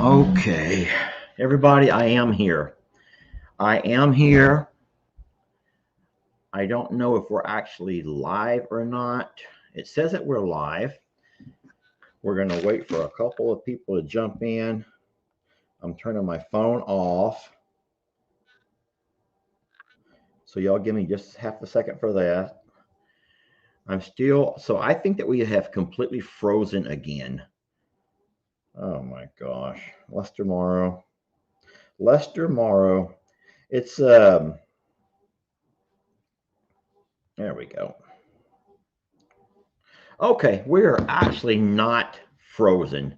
Okay, everybody, I am here. I am here. I don't know if we're actually live or not. It says that we're live. We're going to wait for a couple of people to jump in. I'm turning my phone off. So, y'all give me just half a second for that. So I think that we have completely frozen again. Oh my gosh. Lester Morrow. Lester Morrow. It's, there we go. Okay, we're actually not frozen.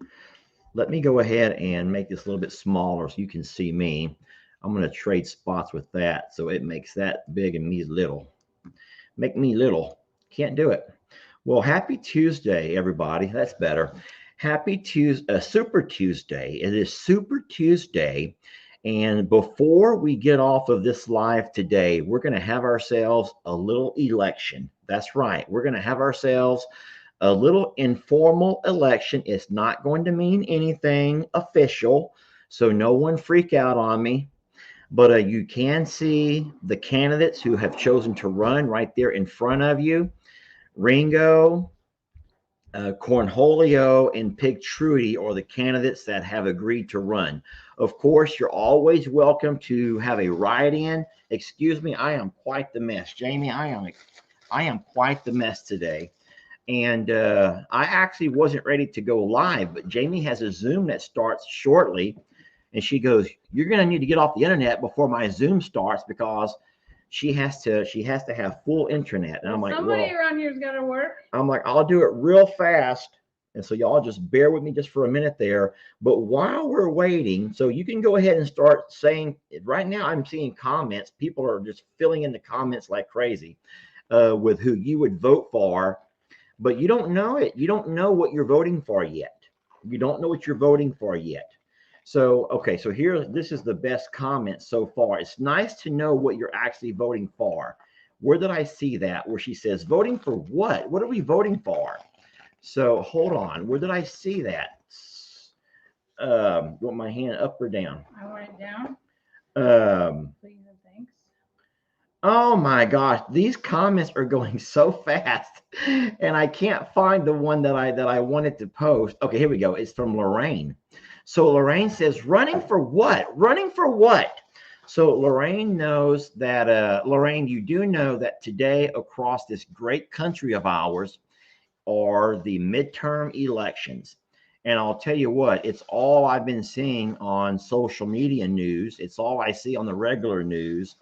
Let me go ahead and make this a little bit smaller so you can see me. I'm going to trade spots with that so it makes that big and me little. Make me little. Can't do it. Well, happy Tuesday, everybody. That's better. Happy Tuesday, Super Tuesday. It is Super Tuesday. And before we get off of this live today, we're going to have ourselves a little election. That's right. We're going to have ourselves a little informal election. It's not going to mean anything official, so no one freak out on me. But you can see the candidates who have chosen to run right there in front of you. Ringo, Cornholio, and Pig Trudy are the candidates that have agreed to run. Of course, you're always welcome to have a write-in. Excuse me, I am quite the mess. Jamie, I am quite the mess today. And I actually wasn't ready to go live, but Jamie has a Zoom that starts shortly. And she goes, "You're going to need to get off the internet before my Zoom starts because she has to have full internet." And I'm like, somebody well, around here's got to work. I'm like, I'll do it real fast. And so y'all just bear with me just for a minute there. But while we're waiting, so you can go ahead and start saying, right now I'm seeing comments. People are just filling in the comments like crazy with who you would vote for, but you don't know it. You don't know what you're voting for yet. You don't know what you're voting for yet. So, okay, so here, this is the best comment so far. It's nice to know what you're actually voting for. Where did I see that? Where she says, voting for what? What are we voting for? So, hold on. Where did I see that? Want my hand up or down? I want it down. Please and thanks. Oh my gosh, these comments are going so fast, and I can't find the one that I wanted to post. Okay, here we go. It's from Lorraine. So Lorraine says, "Running for what? Running for what?" So Lorraine knows that Lorraine, you do know that today across this great country of ours are the midterm elections. And I'll tell you what, it's all I've been seeing on social media news. It's all I see on the regular news.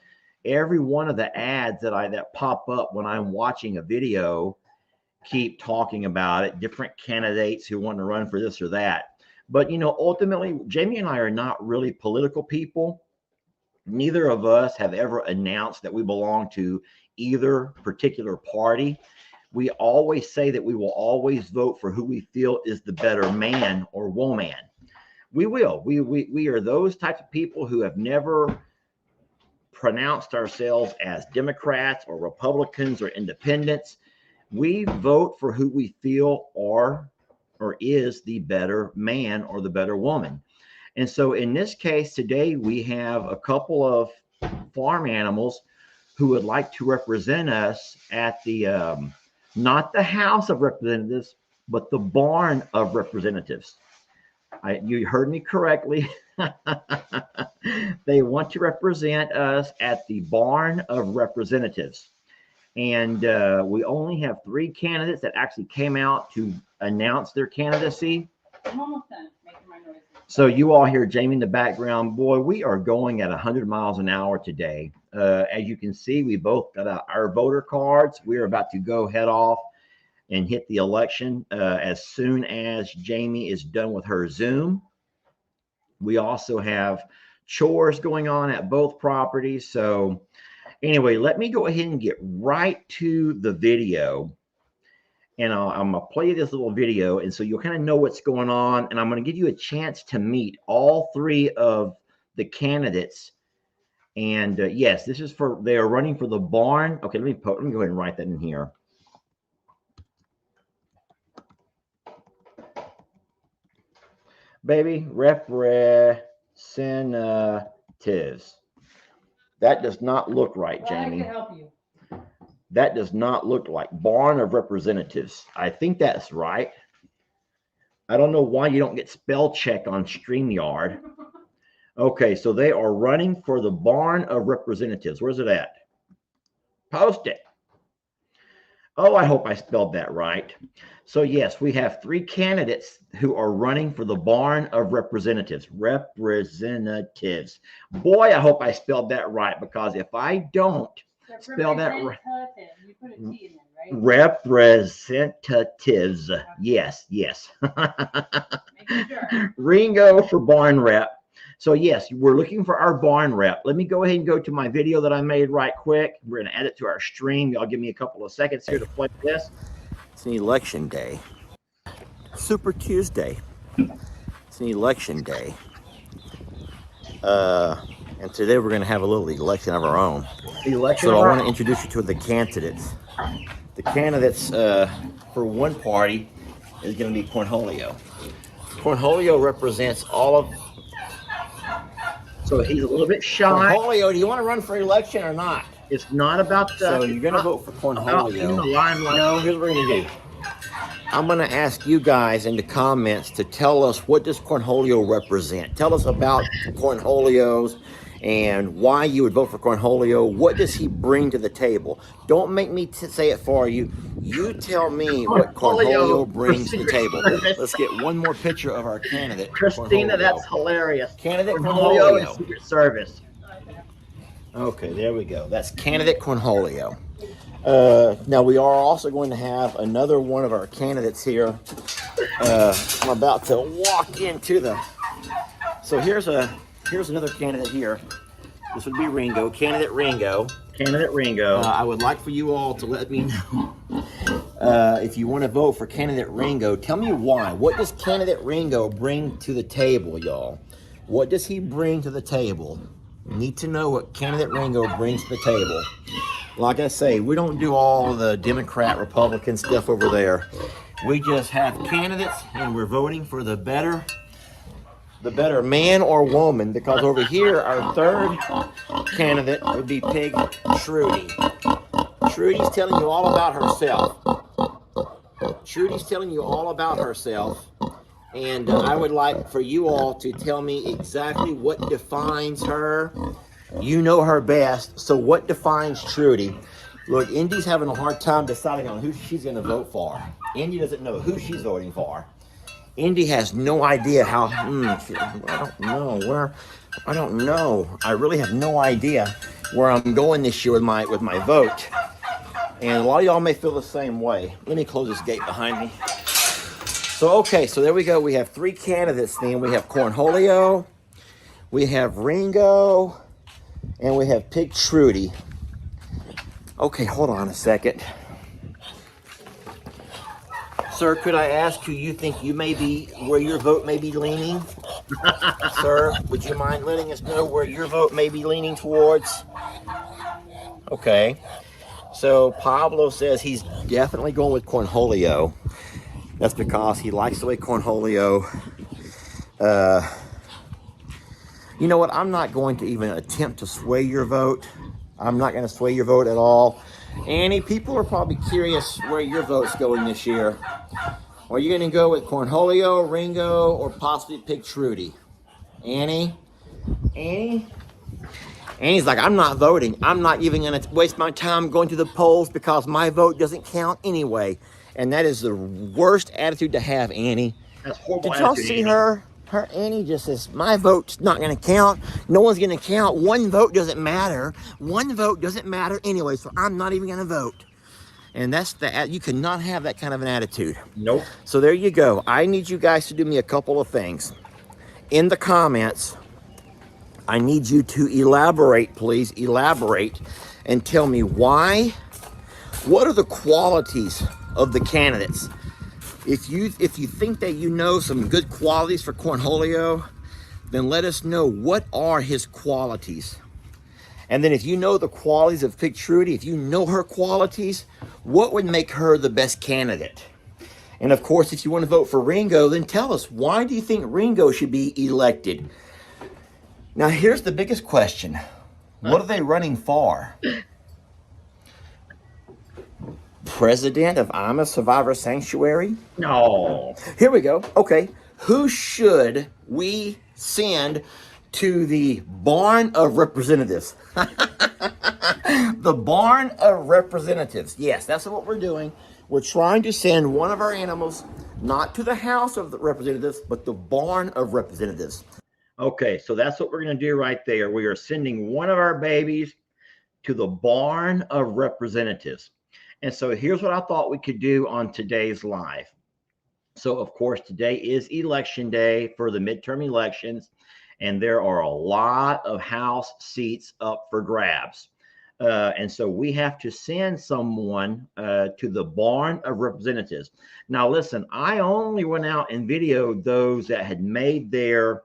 Every one of the ads that pop up when I'm watching a video keep talking about it, different candidates who want to run for this or that. But ultimately, Jamie and I are not really political people. Neither of us have ever announced that we belong to either particular party. We always say that we will always vote for who we feel is the better man or woman. We will. We are those types of people who have never pronounced ourselves as Democrats or Republicans or independents. We vote for who we feel are or is the better man or the better woman. And so in this case today, we have a couple of farm animals who would like to represent us at the not the House of Representatives, but the Barn of Representatives. You heard me correctly. They want to represent us at the Barn of Representatives. And we only have 3 candidates that actually came out to announce their candidacy. I'm almost done making my noises. So you all hear Jamie in the background. Boy, we are going at 100 miles an hour today. As you can see, we both got our voter cards. We're about to go head off and hit the election as soon as Jamie is done with her Zoom. We also have chores going on at both properties. So anyway, let me go ahead and get right to the video. And I'm going to play this little video. And so you'll kind of know what's going on. And I'm going to give you a chance to meet all 3 of the candidates. And yes, this is they are running for the barn. Okay, let me go ahead and write that in here. baby, representatives. That does not look right, Well, I Jamie. can help you. That does not look like Barn of Representatives. I think that's right. I don't know why you don't get spell check on StreamYard. Okay, so they are running for the Barn of Representatives. Where's it at? Post it. Oh, I hope I spelled that right. So yes, we have 3 candidates who are running for the Barn of Representatives. Representatives. Boy, I hope I spelled that right, because if I don't spell that right. You put a T in there, right? Representatives. Yes, yes. Making sure. Ringo for barn rep. So yes, we're looking for our barn rep. Let me go ahead and go to my video that I made right quick. We're going to add it to our stream. Y'all give me a couple of seconds here to play this. It's an election day. Super Tuesday. It's an election day. And today we're going to have a little election of our own. So I want to introduce you to the candidates. The candidates for one party is going to be Cornholio. Cornholio represents all of. So he's a little bit shy. Cornholio, do you want to run for election or not? It's not about the. So you're going to vote for Cornholio. No, here's what we're going to do. I'm going to ask you guys in the comments to tell us, what does Cornholio represent? Tell us about Cornholios and why you would vote for Cornholio. What does he bring to the table? Don't make me say it for you. You tell me what Cornholio brings to the table. Let's get one more picture of our candidate. Christina, that's hilarious. Candidate Cornholio and Secret Service. Okay, there we go. That's candidate Cornholio. Now we are also going to have another one of our candidates here. I'm about to walk into the. So here's another candidate here. This would be Ringo, candidate Ringo. Candidate Ringo. I would like for you all to let me know if you want to vote for candidate Ringo. Tell me why. What does candidate Ringo bring to the table, y'all? What does he bring to the table? We need to know what candidate Ringo brings to the table. Like I say, we don't do all the Democrat, Republican stuff over there. We just have candidates, and we're voting for the better man or woman, because over here, our third candidate would be Pig Trudy. Trudy's telling you all about herself. Trudy's telling you all about herself. And I would like for you all to tell me exactly what defines her. You know her best, so what defines Trudy? Look, Indy's having a hard time deciding on who she's going to vote for. Indy doesn't know who she's voting for. Indy has no idea how. I don't know. I really have no idea where I'm going this year with my vote. And a lot of y'all may feel the same way. Let me close this gate behind me. So okay, so there we go. We have 3 candidates then. We have Cornholio, we have Ringo, and we have Pig Trudy. Okay, hold on a second. Sir, could I ask who you think you may be, where your vote may be leaning? Sir, would you mind letting us know where your vote may be leaning towards? Okay. So Pablo says he's definitely going with Cornholio. That's because he likes the way Cornholio. You know what? I'm not going to even attempt to sway your vote. I'm not going to sway your vote at all. Annie, people are probably curious where your vote's going this year. Are you going to go with Cornholio, Ringo, or possibly Pig Trudy? Annie? Annie? Annie's like, I'm not voting. I'm not even going to waste my time going to the polls because my vote doesn't count anyway. And that is the worst attitude to have, Annie. That's horrible. Did y'all see her? Her Annie just says, my vote's not going to count. No one's going to count. One vote doesn't matter. One vote doesn't matter anyway, so I'm not even going to vote. And that's you cannot have that kind of an attitude. Nope. So there you go. I need you guys to do me a couple of things. In the comments, I need you to elaborate, please. Elaborate and tell me why. What are the qualities of the candidates? If you think that you know some good qualities for Cornholio, then let us know what are his qualities. And then if you know the qualities of Pig Trudy, if you know her qualities, what would make her the best candidate? And of course, if you want to vote for Ringo, then tell us, why do you think Ringo should be elected? Now, here's the biggest question. What are they running for? President of I'm a Survivor Sanctuary? No. Here we go. Okay. Who should we send to the Barn of Representatives? The Barn of Representatives. Yes, that's what we're doing. We're trying to send one of our animals not to the House of the Representatives, but the Barn of Representatives. Okay, so that's what we're going to do right there. We are sending one of our babies to the Barn of Representatives. And so here's what I thought we could do on today's live. So, of course, today is election day for the midterm elections, and there are a lot of House seats up for grabs. And so we have to send someone to the Barn of Representatives. Now, listen, I only went out and videoed those that had made their,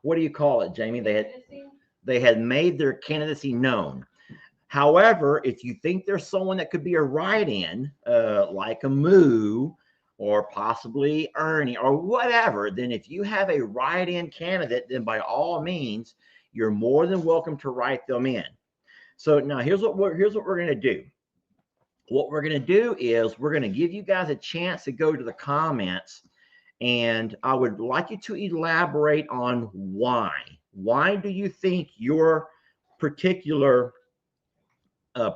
what do you call it, Jamie? They had made their candidacy known. However, if you think there's someone that could be a write-in, like a Moo or possibly Ernie or whatever, then if you have a write-in candidate, then by all means, you're more than welcome to write them in. So now here's what we're going to do. What we're going to do is we're going to give you guys a chance to go to the comments, and I would like you to elaborate on why. Why do you think your particular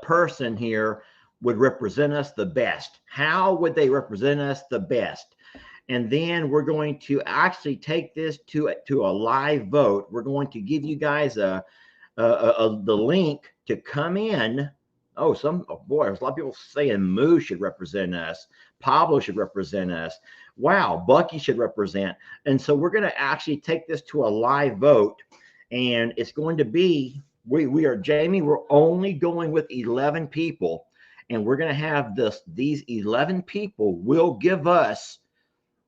person here would represent us the best? How would they represent us the best? And then we're going to actually take this to a live vote. We're going to give you guys the link to come in. Oh, boy, there's a lot of people saying Moo should represent us. Pablo should represent us. Wow, Bucky should represent. And so we're going to actually take this to a live vote, and it's going to be, Jamie, we're only going with 11 people, and we're going to have these 11 people will give us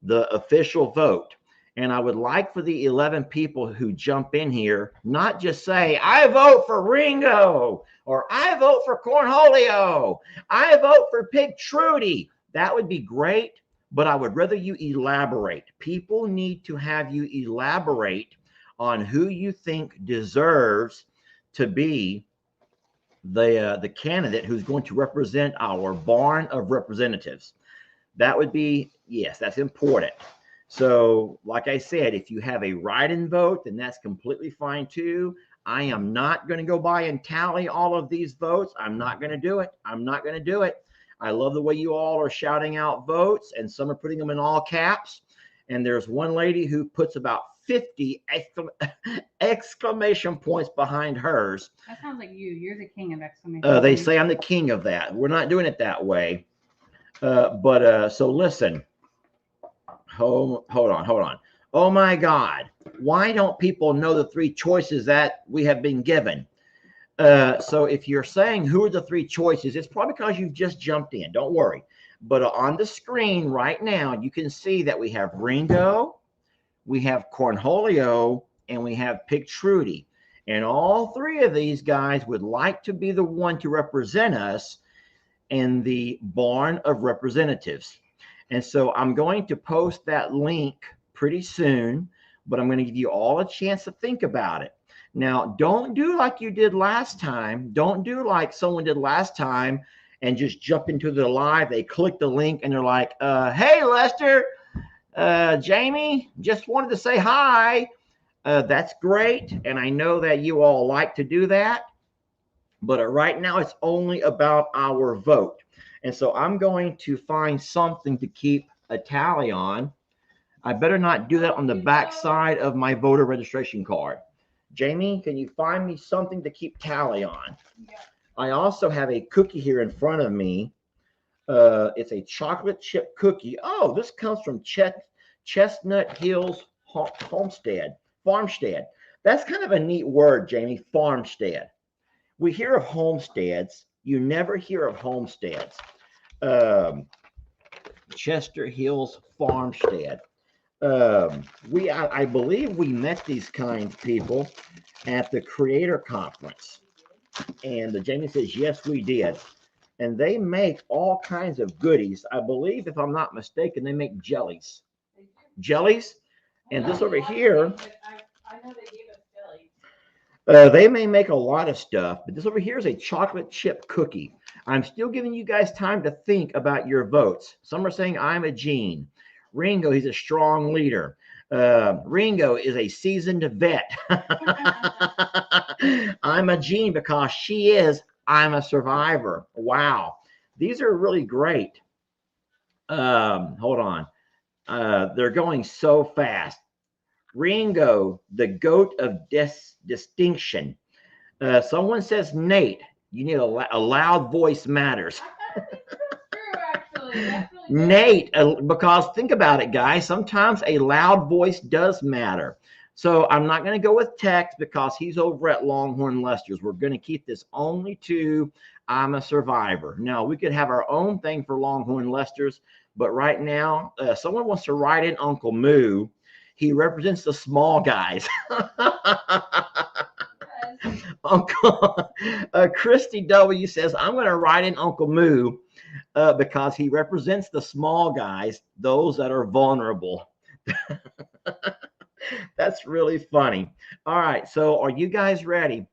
the official vote. And I would like for the 11 people who jump in here, not just say, I vote for Ringo, or I vote for Cornholio, I vote for Pig Trudy. That would be great, but I would rather you elaborate. People need to have you elaborate on who you think deserves to be the candidate who's going to represent our Barn of Representatives. That would be, yes, that's important. So, like I said, if you have a write-in vote, then that's completely fine too. I am not going to go by and tally all of these votes. I'm not going to do it. I'm not going to do it. I love the way you all are shouting out votes, and some are putting them in all caps. And there's one lady who puts about 50 exclamation points behind hers. That sounds like you. You're the king of exclamation They say I'm the king of that. We're not doing it that way. So listen. Hold on. Oh my God. Why don't people know the three choices that we have been given? So if you're saying who are the three choices, it's probably because you've just jumped in. Don't worry. But on the screen right now, you can see that we have Ringo, we have Cornholio, and we have Pig Trudy. And all three of these guys would like to be the one to represent us in the Barn of Representatives. And so I'm going to post that link pretty soon, but I'm going to give you all a chance to think about it. Now, don't do like you did last time. Don't do like someone did last time and just jump into the live. They click the link and they're like, hey, Lester, Jamie, just wanted to say hi. That's great. And I know that you all like to do that. But right now, it's only about our vote. And so I'm going to find something to keep a tally on. I better not do that on the back side of my voter registration card. Jamie, can you find me something to keep tally on? Yeah. I also have a cookie here in front of me. It's a chocolate chip cookie. Oh, this comes from Chestnut Hills Farmstead. That's kind of a neat word, Jamie, farmstead. We hear of homesteads. You never hear of homesteads. Chester Hills Farmstead. I believe we met these kind of people at the Creator Conference. And Jamie says, yes, we did. and they make all kinds of goodies. I believe, if I'm not mistaken, they make jellies. Jellies. And this over here, I know they gave us jelly. they may make a lot of stuff, but this over here is a chocolate chip cookie. I'm still giving you guys time to think about your votes. Some are saying I'm a Gene. Ringo, he's a strong leader. Ringo is a seasoned vet. I'm a Gene because she is. I'm a survivor. Wow. These are really great. Hold on. They're going so fast. Ringo, the goat of distinction. Someone says, Nate, you need a loud voice matters. True, actually. That's really Nate, because think about it, guys. Sometimes a loud voice does matter. So I'm not going to go with Tex because he's over at Longhorn Lester's. We're going to keep this only to I'm a survivor. Now, we could have our own thing for Longhorn Lester's, but right now, someone wants to write in Uncle Moo. He represents the small guys. Uncle Christy W says, I'm going to write in Uncle Moo because he represents the small guys, those that are vulnerable. That's really funny. All right, so are you guys ready?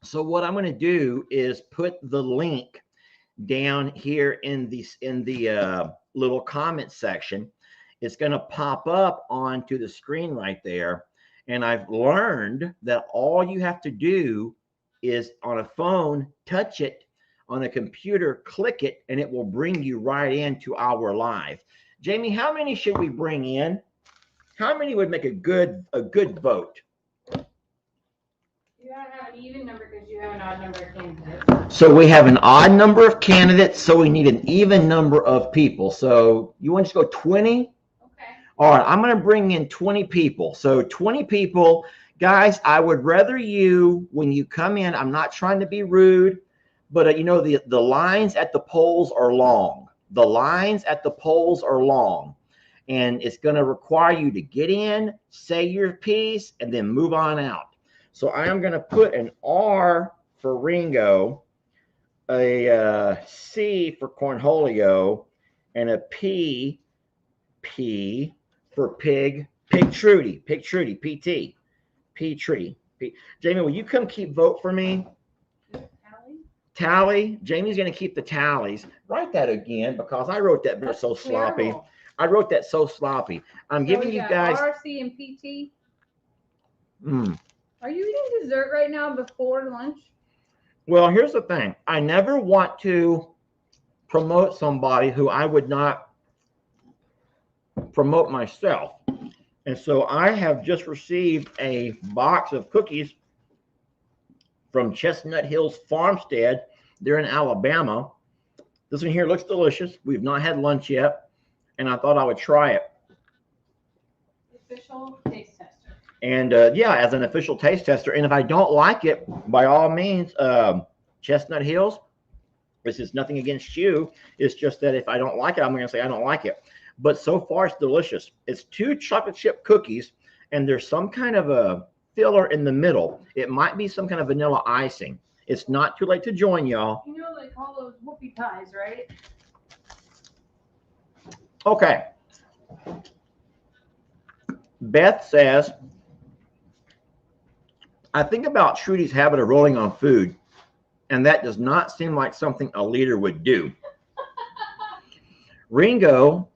So what I'm going to do is put the link down here in the little comment section. It's going to pop up onto the screen right there. And I've learned that all you have to do is on a phone, touch it, on a computer, click it, and it will bring you right into our live. Jamie, how many should we bring in? How many would make a good vote? You gotta have an even number because you have an odd number of candidates. So we have an odd number of candidates, so we need an even number of people. So you want to go 20? All right, I'm going to bring in 20 people. So 20 people, guys, I would rather you, when you come in, I'm not trying to be rude, but you know, the lines at the polls are long. The lines at the polls are long. And it's going to require you to get in, say your piece, and then move on out. So I am going to put an R for Ringo, a C for Cornholio, and a P for Pig Trudy, PT, P Tree. Jamie, will you come keep vote for me? Tally. Jamie's going to keep the tallies. Write that again because I wrote that so sloppy. I wrote that so sloppy. I'm giving you guys RC and PT. Mm. Are you eating dessert right now before lunch? Well, here's the thing. I never want to promote somebody who I would not promote myself. And so I have just received a box of cookies from Chestnut Hills Farmstead. They're in Alabama. This one here looks delicious. We've not had lunch yet, and I thought I would try it. Official taste tester. And yeah, as an official taste tester. And if I don't like it, by all means, Chestnut Hills, this is nothing against you. It's just that if I don't like it, I'm going to say I don't like it. But so far, it's delicious. It's 2 chocolate chip cookies, and there's some kind of a filler in the middle. It might be some kind of vanilla icing. It's not too late to join, y'all. You know they call those whoopie pies, right? Okay. Beth says, I think about Trudy's habit of rolling on food, and that does not seem like something a leader would do. Ringo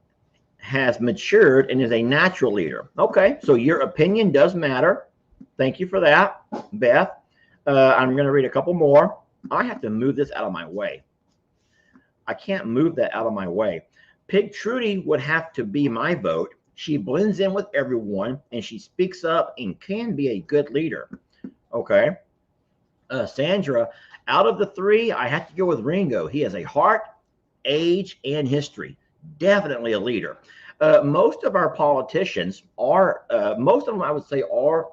has matured and is a natural leader. Okay, so your opinion does matter. Thank you for that, Beth. I'm going to read a couple more. I have to move this out of my way. I can't move that out of my way. Pig Trudy would have to be my vote. She blends in with everyone, and she speaks up and can be a good leader. Okay. Sandra, out of the 3, I have to go with Ringo. He has a heart, age, and history. Definitely a leader. Most of our politicians are, most of them I would say are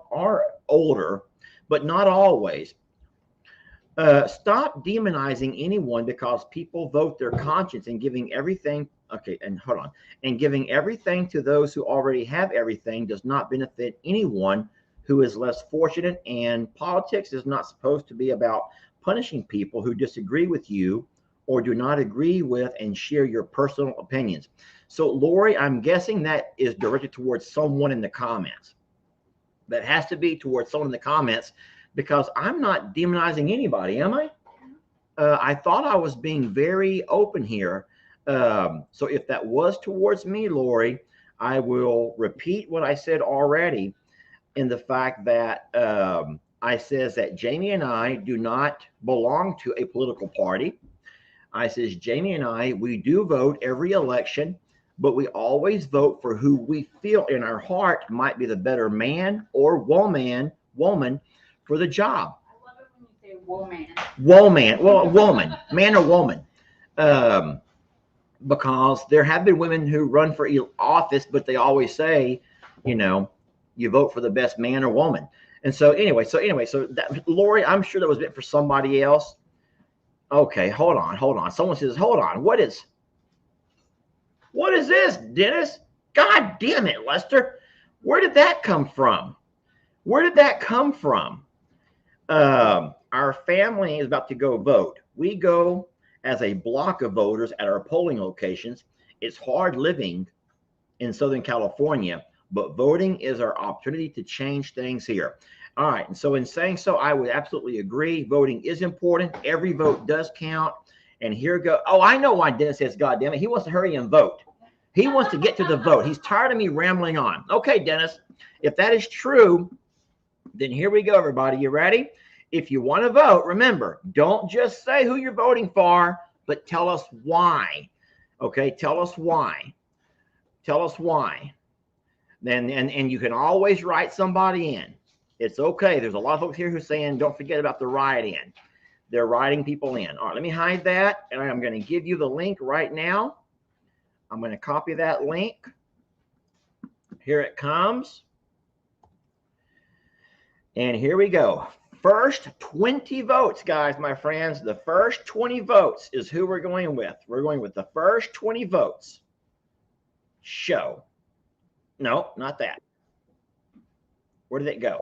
older, but not always. Stop demonizing anyone because people vote their conscience and giving everything. Okay, and hold on. And giving everything to those who already have everything does not benefit anyone who is less fortunate. And politics is not supposed to be about punishing people who disagree with you or do not agree with and share your personal opinions. So, Lori, I'm guessing that is directed towards someone in the comments. That has to be towards someone in the comments because I'm not demonizing anybody, am I? I thought I was being very open here. So if that was towards me, Lori, I will repeat what I said already in the fact that I says that Jamie and I do not belong to a political party. I says Jamie and I, we do vote every election, but we always vote for who we feel in our heart might be the better man or woman for the job. I love it when you say woman. Woman, well, a woman, man or woman. Um, because there have been women who run for office, but they always say, you know, you vote for the best man or woman. And so anyway, so that Lori, I'm sure that was meant for somebody else. Okay, hold on. Someone says, hold on, what is this, Dennis? God damn it, Lester. Where did that come from? Where did that come from? Our family is about to go vote. We go as a block of voters at our polling locations. It's hard living in Southern California, but voting is our opportunity to change things here. All right. And so in saying so, I would absolutely agree. Voting is important. Every vote does count. And here go. Oh, I know why Dennis says, God damn it. He wants to hurry and vote. He wants to get to the vote. He's tired of me rambling on. Okay, Dennis, if that is true, then here we go, everybody. You ready? If you want to vote, remember, don't just say who you're voting for, but tell us why. Okay, tell us why. Tell us why. Then and you can always write somebody in. It's okay. There's a lot of folks here who are saying, don't forget about the write in. They're writing people in. All right, let me hide that. And I'm going to give you the link right now. I'm going to copy that link. Here it comes. And here we go. First 20 votes, guys, my friends. The first 20 votes is who we're going with. We're going with the first 20 votes. Show. No, not that. Where did it go?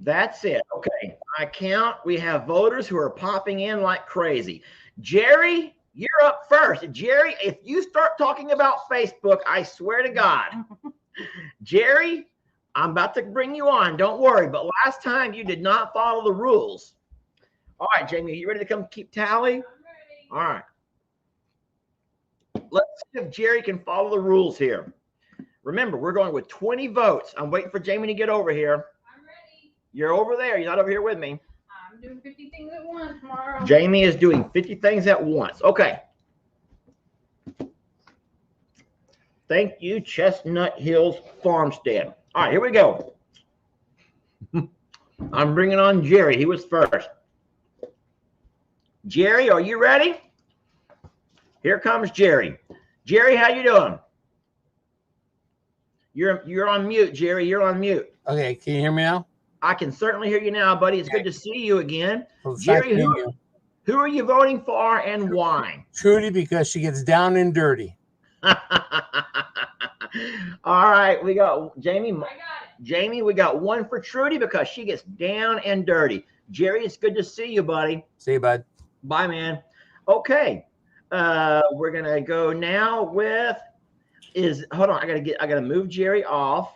That's it. Okay. I count. We have voters who are popping in like crazy. Jerry, you're up first. Jerry, if you start talking about Facebook, I swear to God. Jerry, I'm about to bring you on. Don't worry. But last time you did not follow the rules. All right, Jamie, are you ready to come keep tally? I'm ready. All right. Let's see if Jerry can follow the rules here. Remember, we're going with 20 votes. I'm waiting for Jamie to get over here. I'm ready. You're over there. You're not over here with me. I'm doing 50 things at once tomorrow. Jamie is doing 50 things at once. Okay. Thank you, Chestnut Hills Farmstead. All right, here we go. I'm bringing on Jerry. He was first. Jerry, are you ready? Here comes Jerry. Jerry, how you doing? You're on mute, Jerry. You're on mute. Okay, can you hear me now? I can certainly hear you now, buddy. It's good to see you again. Well, Jerry, who are you voting for and why? Trudy, because she gets down and dirty. All right, we got Jamie. I got it. Jamie, we got one for Trudy because she gets down and dirty. Jerry, it's good to see you, buddy. See you, bud. Bye, man. Okay, we're gonna go now with hold on. I gotta move Jerry off.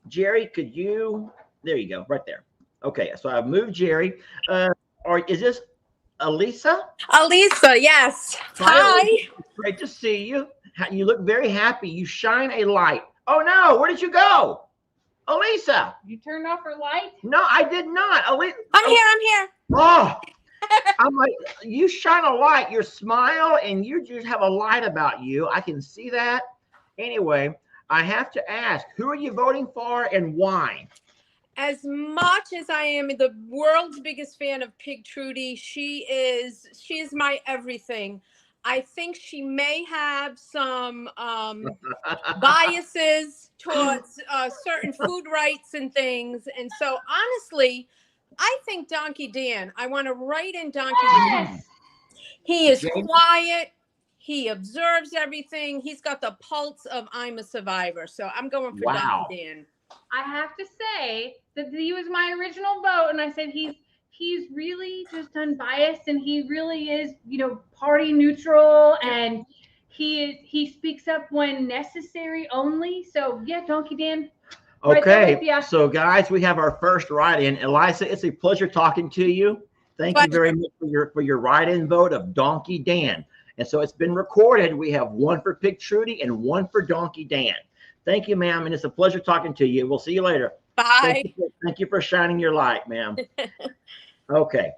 Jerry, could you? There you go, right there. Okay, so I've moved Jerry. Or is this Elisa? Elisa, yes. Hi. Elisa. Great to see you. You look very happy. You shine a light. Oh no, where did you go? Elisa. You turned off her light? No, I did not. Elisa. I'm here. Oh, I'm like, you shine a light. Your smile and you just have a light about you. I can see that. Anyway, I have to ask, who are you voting for and why? As much as I am the world's biggest fan of Pig Trudy, she is my everything. I think she may have some biases towards certain food rights and things. And so honestly, I think Donkey Dan, I want to write in Donkey Dan. He is quiet. He observes everything. He's got the pulse of I'm a survivor. So I'm going for Donkey Dan. I have to say that he was my original vote, and I said he's he's really just unbiased, and he really is, party neutral, and he speaks up when necessary only. So yeah, Donkey Dan. Right there with Okay, ya. so guys, we have our first write-in. Eliza, it's a pleasure talking to you. Thank you very much for your write-in vote of Donkey Dan. And so it's been recorded. We have one for Pig Trudy and one for Donkey Dan. Thank you, ma'am, and it's a pleasure talking to you. We'll see you later. Bye. Thank you for shining your light, ma'am. Okay,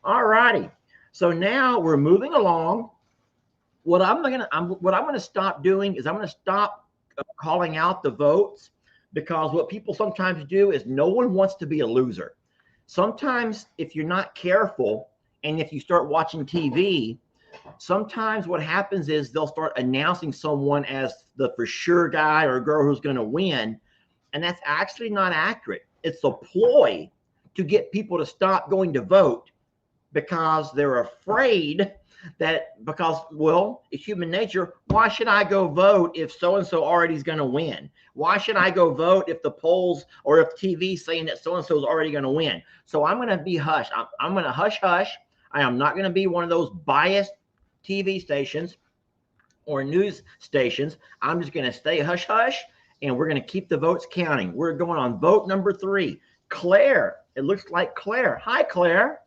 all righty. So now we're moving along. What I'm gonna stop doing is I'm gonna stop calling out the votes, because what people sometimes do is no one wants to be a loser. Sometimes if you're not careful and if you start watching TV, sometimes what happens is they'll start announcing someone as the for sure guy or girl who's going to win, and that's actually not accurate. It's a ploy to get people to stop going to vote because they're afraid that, because, well, it's human nature. Why should I go vote if so-and-so already is going to win? Why should I go vote if the polls or if TV's saying that so-and-so is already going to win? So I'm going to be hush. I'm going to hush. I am not going to be one of those biased TV stations or news stations. I'm just going to stay hush, and we're going to keep the votes counting. We're going on vote number 3. Claire. It looks like Claire. Hi, Claire.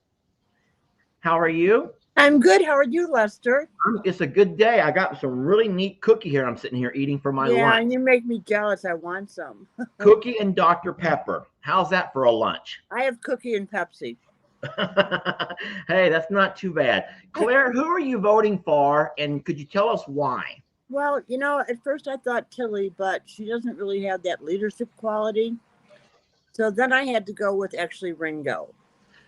How are you? I'm good. How are you, Lester? It's a good day. I got some really neat cookie here. I'm sitting here eating for my Yeah, lunch. and you make me jealous. I want some. Cookie and Dr. Pepper. How's that for a lunch? I have cookie and Pepsi. Hey, that's not too bad. Claire, who are you voting for? And could you tell us why? Well, at first I thought Tilly, but she doesn't really have that leadership quality. So then I had to go with actually Ringo.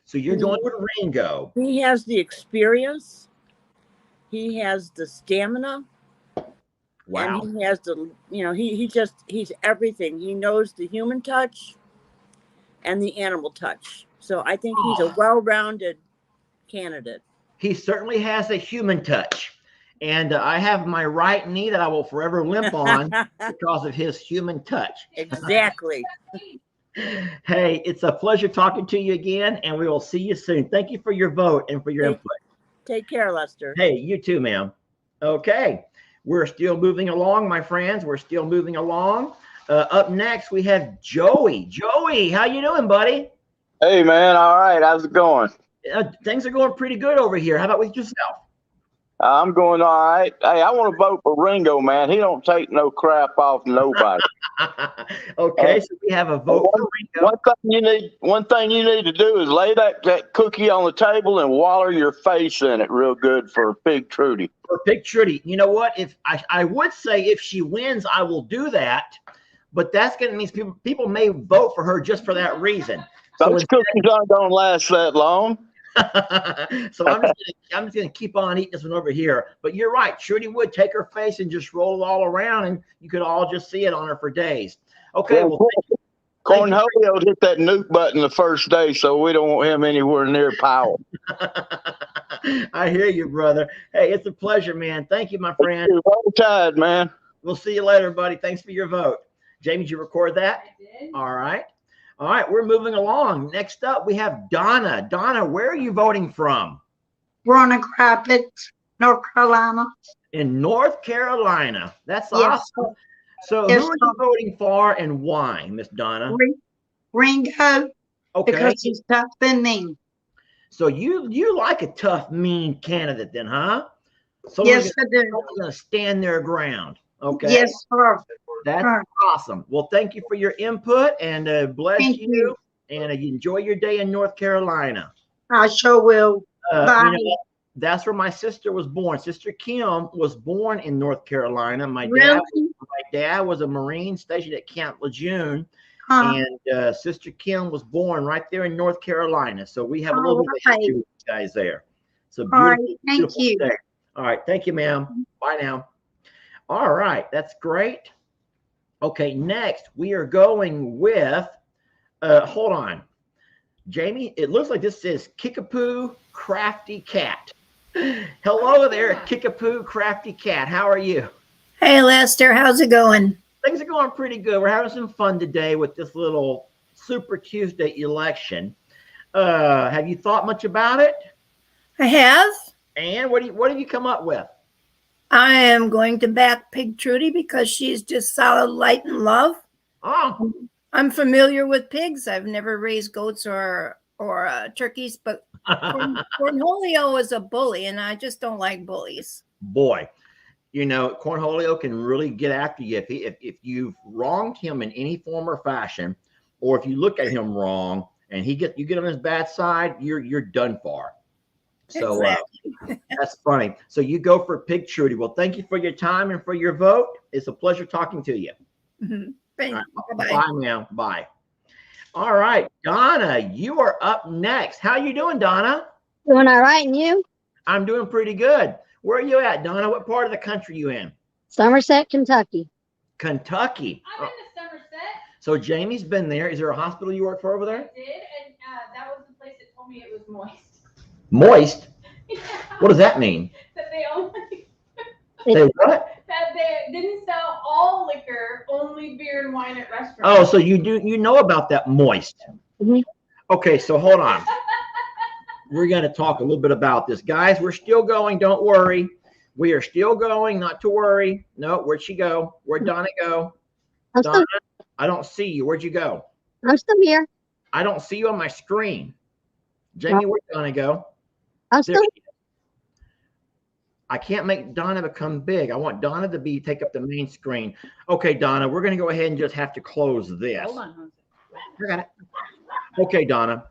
So you're going with Ringo. He has the experience. He has the stamina. Wow. And he has the, he's everything. He knows the human touch and the animal touch. So I think he's a well-rounded candidate. He certainly has a human touch. And I have my right knee that I will forever limp on because of his human touch. Exactly. Hey, it's a pleasure talking to you again, and we will see you soon. Thank you for your vote and for your input. Take care, Lester. Hey, you too, ma'am. Okay, we're still moving along, my friends. We're still moving along. Up next, we have Joey. Joey, how you doing, buddy? Hey, man. All right. How's it going? Things are going pretty good over here. How about with yourself? I'm going all right. Hey, I want to vote for Ringo, man. He don't take no crap off nobody. Okay, so we have a vote for Ringo. One thing you need to do is lay that cookie on the table and waller your face in it real good for Pig Trudy. For Pig Trudy. You know what? If I would say if she wins, I will do that, but that's going to mean people may vote for her just for that reason. Those cookies aren't going to last that long. So I'm just gonna keep on eating this one over here. But you're right, Trudy would take her face and just roll it all around, and you could all just see it on her for days. Okay, Yeah, well, Cornholio hit that nuke button the first day, so we don't want him anywhere near power. I hear you, brother. Hey, it's a pleasure, man. Thank you, my friend. Roll Tide, man. We'll see you later, buddy. Thanks for your vote. Jamie, did you record that? I did. All right. All right, we're moving along. Next up, we have Donna. Donna, where are you voting from? Roanoke Rapids, North Carolina. In North Carolina. That's Yes. awesome. So Yes, who are you voting for and why, Miss Donna? Ringo, Okay. because he's tough and mean. So you like a tough, mean candidate then, huh? Yes, I do. Someone's going to stand their ground. Okay. Yes, sir. That's sir. awesome. Well, thank you for your input, and bless Thank you. you. And enjoy your day in North Carolina. I sure will. Bye. You know, that's where my sister was born. Sister Kim was born in North Carolina. My Really? dad was a Marine stationed at Camp Lejeune, Huh. and Sister Kim was born right there in North Carolina. So we have a little bit of right. history with you guys there. So All right. beautiful, Thank beautiful you. day. All right. Thank you, ma'am. Bye now. All right. That's great. Okay. Next, we are going with, hold on. Jamie, it looks like this says Kickapoo Crafty Cat. Hello there, Kickapoo Crafty Cat. How are you? Hey, Lester, how's it going? Things are going pretty good. We're having some fun today with this little Super Tuesday election. Have you thought much about it? I have. And what have you come up with? I am going to back Pig Trudy because she's just solid light and love. Oh, I'm familiar with pigs. I've never raised goats or turkeys, but Cornholio is a bully, and I just don't like bullies. boy, you know, Cornholio can really get after you if you've wronged him in any form or fashion, or if you look at him wrong and you get on his bad side, you're done for. So Exactly. that's funny. So you go for Pig Trudy. Well, thank you for your time and for your vote. It's a pleasure talking to you. Mm-hmm. Thank you. Bye. Bye-bye. Bye now. Bye. All right, Donna, you are up next. How you doing, Donna? Doing all right, and you? I'm doing pretty good. Where are you at, Donna? What part of the country you in? Somerset, Kentucky. Kentucky. I'm in the Somerset. So Jamie's been there. Is there a hospital you work for over there? I did, and that was the place that told me it was moist. Moist? Yeah. What does that mean? That they only They what? that they didn't sell all liquor, only beer and wine at restaurants. Oh, so you know about that moist. Mhm. Okay, so hold on. We're going to talk a little bit about this. Guys, we're still going. Don't worry. We are still going. Not to worry. No, where'd she go? Where'd Donna go? Donna, I don't see you. Where'd you go? I'm still here. I don't see you on my screen. Jamie, where'd Donna go? I'm still here. I can't make Donna become big. I want Donna to take up the main screen. Okay, Donna, we're going to go ahead and just have to close this. Hold on, Jose. I got it. Okay, Donna,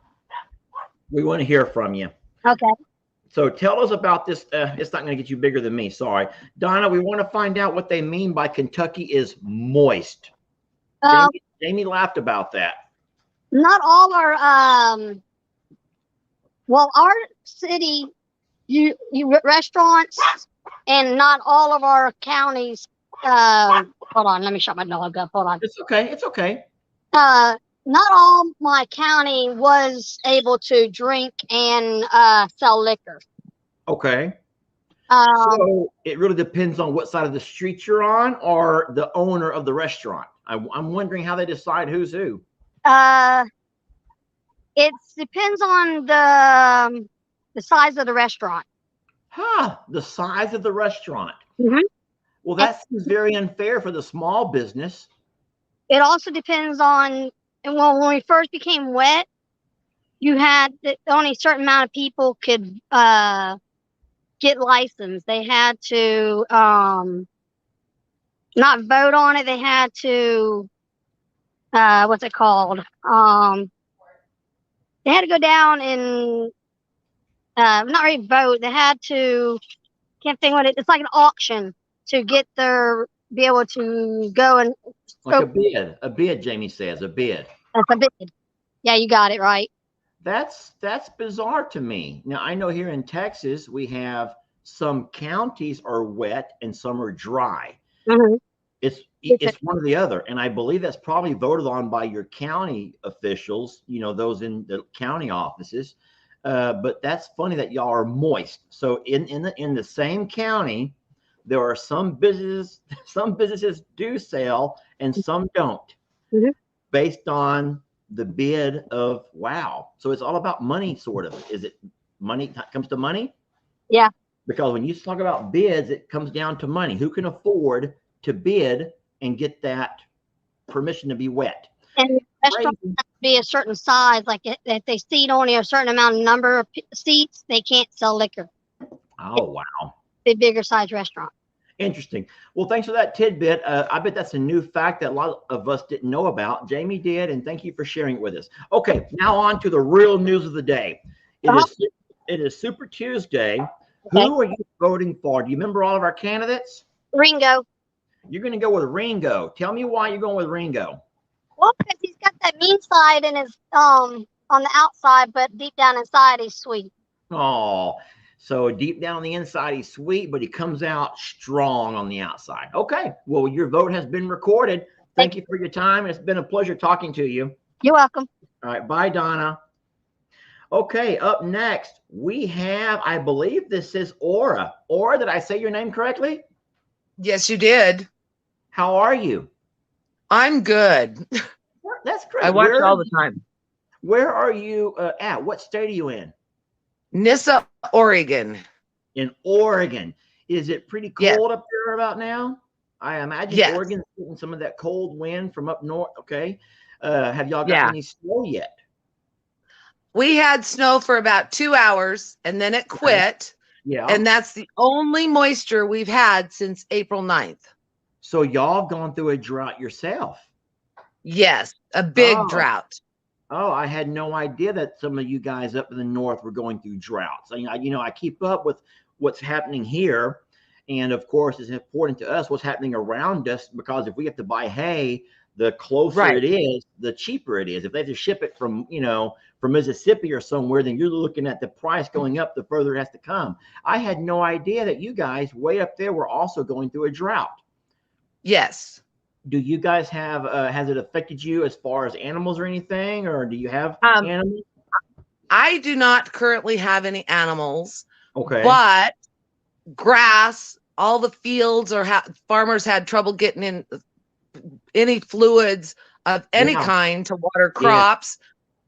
we want to hear from you. Okay. So tell us about this. It's not going to get you bigger than me. Sorry. Donna, we want to find out what they mean by Kentucky is moist. Jamie laughed about that. Not all our well, our city, you restaurants, and not all of our counties. Hold on, let me shut my dog up. Hold on. It's okay. It's okay. Not all my county was able to drink and sell liquor. Okay. So it really depends on what side of the street you're on or the owner of the restaurant. I'm wondering how they decide who's who. It depends on the size of the restaurant. Huh, the size of the restaurant. Mm-hmm. Well, that seems very unfair for the small business. It also depends on, well, when we first became wet, you had only a certain amount of people could get licensed. They had to not vote on it. They had to, what's it called? They had to go down and not really vote. They had to, can't think what it's like an auction to get be able to go and. Like a bid, Jamie says, a bid. That's a bid. Yeah, you got it right. That's bizarre to me. Now, I know here in Texas, we have some counties are wet and some are dry. Mm-hmm. It's one or the other. And I believe that's probably voted on by your county officials, you know, those in the county offices. But that's funny that y'all are moist. So in the same county, there are some businesses do sell and some don't, mm-hmm. based on the bid of wow. So it's all about money, sort of. Is it money comes to money? Yeah. Because when you talk about bids, it comes down to money. Who can afford to bid and get that permission to be wet? And restaurants have to be a certain size. Like if they seat only a certain amount of number of seats, they can't sell liquor. Oh, wow. A bigger size restaurant. Interesting. Well, thanks for that tidbit. I bet that's a new fact that a lot of us didn't know about. Jamie did, and thank you for sharing it with us. Okay, now on to the real news of the day. It is Super Tuesday. Okay. Who are you voting for? Do you remember all of our candidates? Ringo. You're going to go with Ringo. Tell me why you're going with Ringo. Well, because he's got that mean side in his on the outside, but deep down inside he's sweet. Oh, so deep down on the inside he's sweet, but he comes out strong on the outside. Okay, well, your vote has been recorded. Thank you for your time. It's been a pleasure talking to you. You're welcome. All right, bye, Donna. Okay, up next we have, I believe this is Aura. Aura, did I say your name correctly? Yes, you did. How are you? I'm good. That's great. I watch all the time. Where are you at? What state are you in? Nyssa, Oregon. In Oregon. Is it pretty Yes. cold up there about now? I imagine Yes. Oregon's getting some of that cold wind from up north. Okay. Have y'all got Yeah. any snow yet? We had snow for about 2 hours and then it quit. Yeah. And that's the only moisture we've had since April 9th. So y'all have gone through a drought yourself. Yes, a big Oh. drought. Oh, I had no idea that some of you guys up in the north were going through droughts. I keep up with what's happening here. And of course, it's important to us what's happening around us, because if we have to buy hay, the closer Right. it is, the cheaper it is. If they have to ship it from Mississippi or somewhere, then you're looking at the price going up the further it has to come. I had no idea that you guys way up there were also going through a drought. Yes. Do you guys have, has it affected you as far as animals or anything, or do you have animals? I do not currently have any animals. Okay. But grass, all the fields farmers had trouble getting in any fluids of any kind to water crops.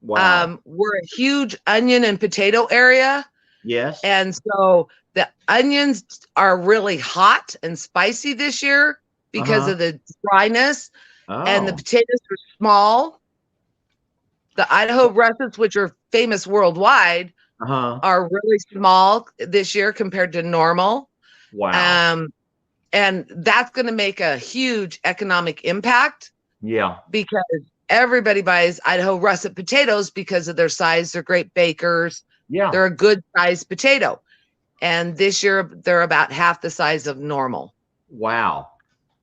Wow. We're a huge onion and potato area. Yes. And so the onions are really hot and spicy this year because of the dryness. And the potatoes are small. The Idaho russets, which are famous worldwide, are really small this year compared to normal. Wow. And that's going to make a huge economic impact. Yeah. Because everybody buys Idaho russet potatoes because of their size. They're great bakers. Yeah. They're a good sized potato. And this year they're about half the size of normal. Wow.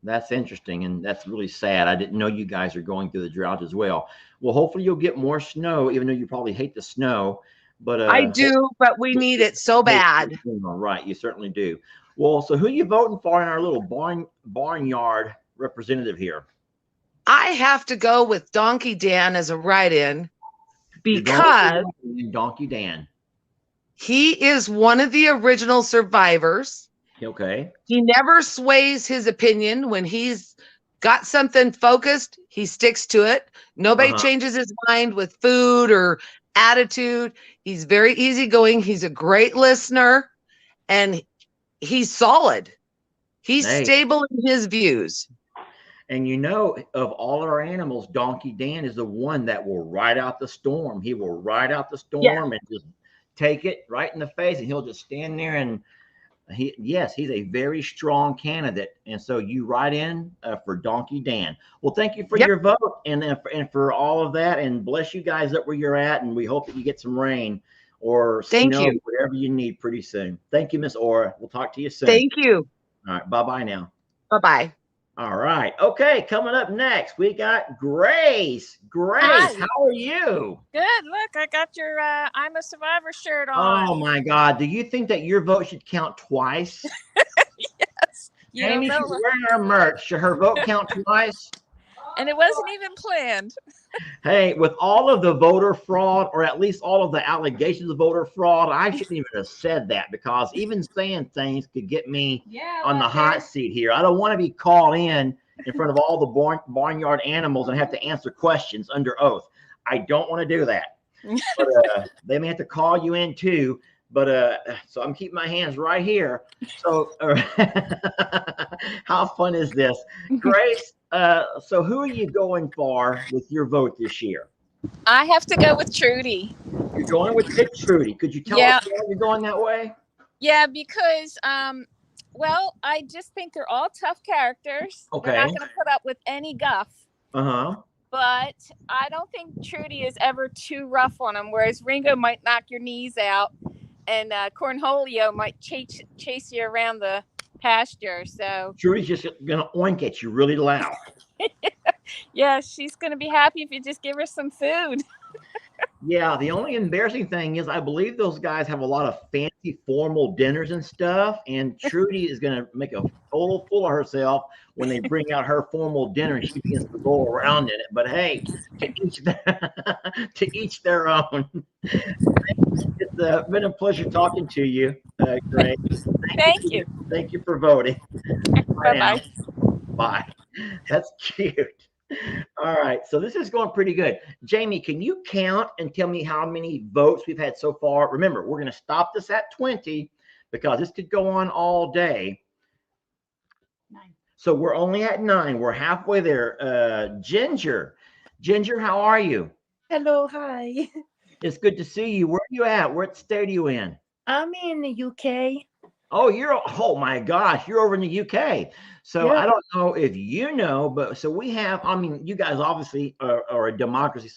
That's interesting. And that's really sad. I didn't know you guys are going through the drought as well. Well, hopefully you'll get more snow, even though you probably hate the snow. But I do, but we need it so bad. Right. You certainly do. Well, so who are you voting for in our little barnyard representative here? I have to go with Donkey Dan as a write-in because Donkey Dan. He is one of the original survivors. Okay. He never sways his opinion. When he's got something focused, he sticks to it. Nobody changes his mind with food or attitude. He's very easygoing. He's a great listener, and he's solid. He's stable in his views. And of all of our animals, Donkey Dan is the one that will ride out the storm. He will ride out the storm and just take it right in the face, and he'll just stand there and he's a very strong candidate. And so you write in for Donkey Dan. Well, thank you for your vote and for all of that, and bless you guys up where you're at. And we hope that you get some rain or snow, whatever you need pretty soon. Thank you, Miss Ora. We'll talk to you soon. Thank you. All right. Bye-bye now. Bye-bye. All right. Okay. Coming up next, we got Grace. Grace, Hi. how are you? Good. Look, I got your I'm a Survivor shirt on. Oh my God. Do you think that your vote should count twice? Yes. You Amy, don't she's know. wearing her merch. Should her vote count twice? And it wasn't even planned. Hey, with all of the voter fraud, or at least all of the allegations of voter fraud, I shouldn't even have said that, because even saying things could get me on the hot seat here. I don't want to be called in front of all the barnyard animals and have to answer questions under oath. I don't want to do that. But they may have to call you in too. But so I'm keeping my hands right here. So how fun is this? Grace, so who are you going for with your vote this year? I have to go with Trudy. You're going with Dick Trudy. Could you tell us why you're going that way? Yeah, because well, I just think they're all tough characters. Okay. They're not going to put up with any guff. Uh-huh. But I don't think Trudy is ever too rough on them, whereas Ringo might knock your knees out, and Cornholio might chase you around the pasture. So Trudy's just gonna oink at you really loud. Yeah, she's gonna be happy if you just give her some food. Yeah, the only embarrassing thing is I believe those guys have a lot of fancy formal dinners and stuff, and Trudy is gonna make a total fool of herself when they bring out her formal dinner and she begins to roll around in it. But hey, to each their own. It's been a pleasure talking to you, Grace. Thank you. Thank you for voting. Bye-bye. Bye. That's cute. All right, so this is going pretty good. Jamie, can you count and tell me how many votes we've had so far? Remember, we're going to stop this at 20 because this could go on all day. 9. So we're only at 9. We're halfway there. Ginger, how are you? Hello, hi. It's good to see you. Where are you at? What state are you in? I'm in the UK. Oh my gosh, you're over in the UK. So Yeah. I don't know if you know, but so we have, I mean, you guys obviously are a democracy.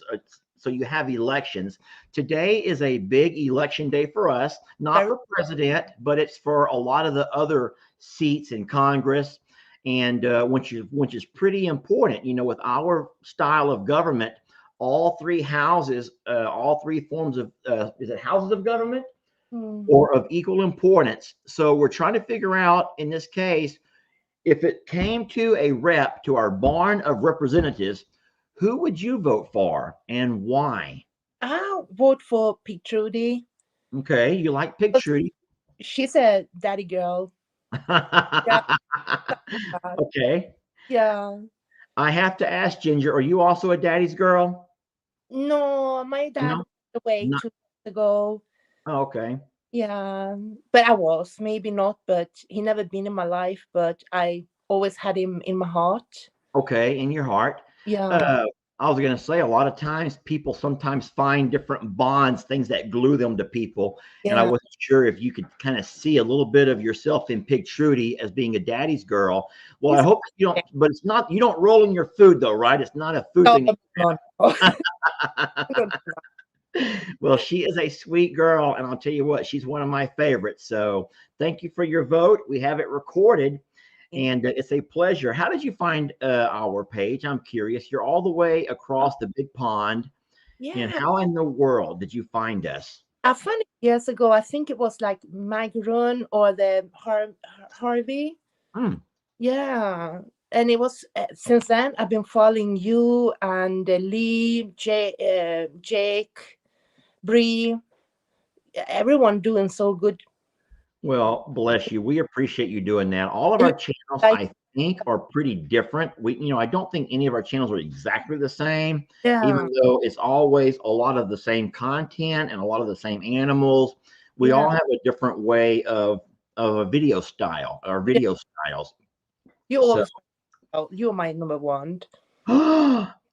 So you have elections. Today is a big election day for us, not for president, but it's for a lot of the other seats in Congress. And which is pretty important, with our style of government, all three houses, all three forms of, is it houses of government? Or of equal importance. So we're trying to figure out, in this case, if it came to a rep to our barn of representatives, who would you vote for and why? I'll vote for Pig Trudy. Okay, you like Pig Trudy. She's a daddy girl. Yeah. Okay. Yeah. I have to ask, Ginger, are you also a daddy's girl? No, my dad No? passed away 2 years ago. Oh, okay. Yeah, but I was maybe not, but he never been in my life, but I always had him in my heart. Okay, in your heart. Yeah. I was going to say, a lot of times people sometimes find different bonds, things that glue them to people. Yeah. And I wasn't sure if you could kind of see a little bit of yourself in Pig Trudy as being a daddy's girl. Well, I hope you don't, but it's not, you don't roll in your food though, right? It's not a food thing. No. Well, she is a sweet girl, and I'll tell you what, she's one of my favorites. So thank you for your vote. We have it recorded, and it's a pleasure. How did you find our page? I'm curious. You're all the way across the big pond. Yeah. And how in the world did you find us? I found it years ago. I think it was like Magrun or the Harvey. Yeah. And it was since then I've been following you and Lee, Jake, Bree, everyone doing so good. Well, bless you. We appreciate you doing that. All of our channels, I think, are pretty different. I don't think any of our channels are exactly the same. Yeah. Even though it's always a lot of the same content and a lot of the same animals. We all have a different way of a video style or video styles. You're my number one.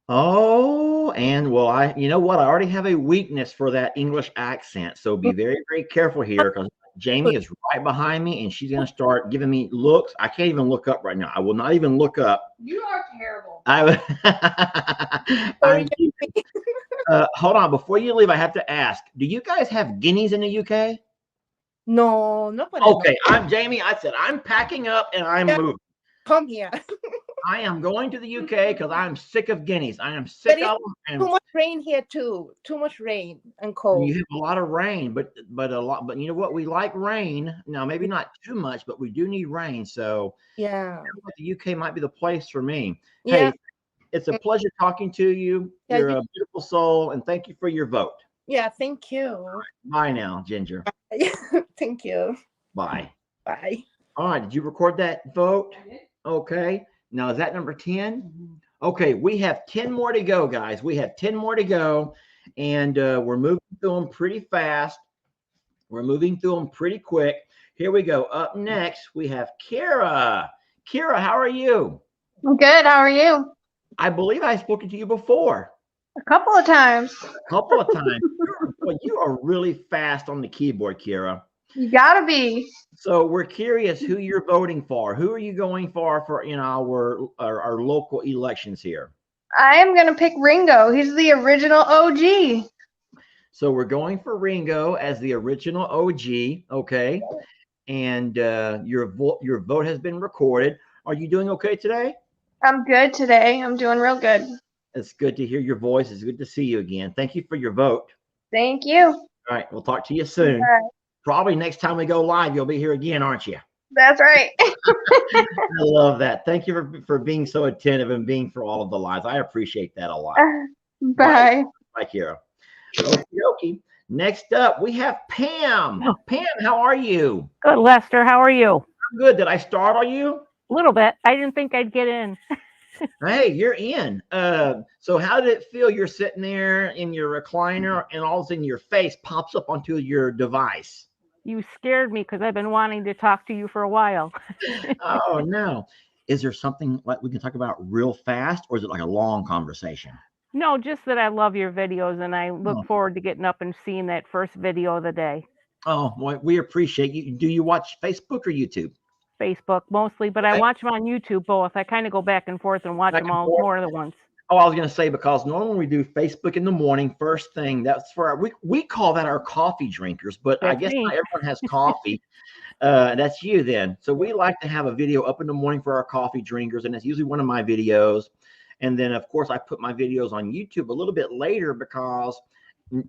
Oh, and well, you know what? I already have a weakness for that English accent. So be very, very careful here because Jamie is right behind me and she's going to start giving me looks. I can't even look up right now. I will not even look up. You are terrible. Hold on. Before you leave, I have to ask, do you guys have guineas in the UK? No, nobody. Okay, I'm Jamie. I said, I'm packing up and I'm moving. Come here. I am going to the UK because I'm sick of guineas. I am sick of them. Too much rain here too. Too much rain and cold. You have a lot of rain, but a lot. But you know what? We like rain. Now, maybe not too much, but we do need rain. So yeah, the UK might be the place for me. Yeah. Hey, it's a pleasure talking to you. Yeah, You're a beautiful soul, and thank you for your vote. Yeah, thank you. Bye now, Ginger. Thank you. Bye. Bye. All right. Did you record that vote? Okay. Now, is that number 10? Okay. We have 10 more to go, guys. We have 10 more to go. And we're moving through them pretty fast. We're moving through them pretty quick. Here we go. Up next, we have Kira. Kira, how are you? I'm good. How are you? I believe I've spoken to you before. A couple of times. A couple of times. Well, you are really fast on the keyboard, Kira. You gotta be. So we're curious who you're voting for. Who are you going for in our local elections here? I am gonna pick Ringo. He's the original OG. So we're going for Ringo as the original OG, okay? And your vote has been recorded. Are you doing okay today? I'm good today. I'm doing real good. It's good to hear your voice. It's good to see you again. Thank you for your vote. Thank you. All right, we'll talk to you soon. Right. Probably next time we go live, you'll be here again, aren't you? That's right. I love that. Thank you for being so attentive and being for all of the lives. I appreciate that a lot. Bye. Bye, Kira. Okie dokie. Next up, we have Pam. Pam, how are you? Good, Lester. How are you? I'm good. Did I startle you? A little bit. I didn't think I'd get in. Hey, you're in. So how did it feel? You're sitting there in your recliner, and all of a sudden your face pops up onto your device. You scared me because I've been wanting to talk to you for a while. Oh no. Is there something like we can talk about real fast, or is it like a long conversation? No, just that I love your videos, and I look Oh. forward to getting up and seeing that first video of the day. Oh, well, we appreciate you. Do you watch Facebook or YouTube? Facebook mostly, but I Okay. watch them on YouTube both. I kind of go back and forth and watch Back them and all forth? more than once. Oh, I was going to say, because normally we do Facebook in the morning, first thing. That's for our, we call that our coffee drinkers, but I That's guess me. not everyone has coffee. That's you then. So we like to have a video up in the morning for our coffee drinkers, and it's usually one of my videos. And then, of course, I put my videos on YouTube a little bit later because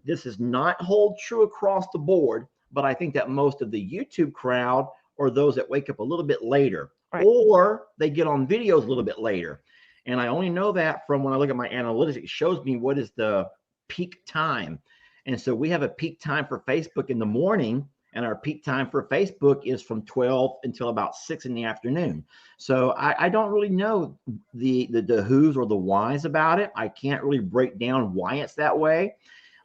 this is not hold true across the board, but I think that most of the YouTube crowd are those that wake up a little bit later, Right. or they get on videos a little bit later. And I only know that from when I look at my analytics, it shows me what is the peak time. And so we have a peak time for Facebook in the morning, and our peak time for Facebook is from 12 until about 6 in the afternoon. So I don't really know the who's or the whys about it. I can't really break down why it's that way,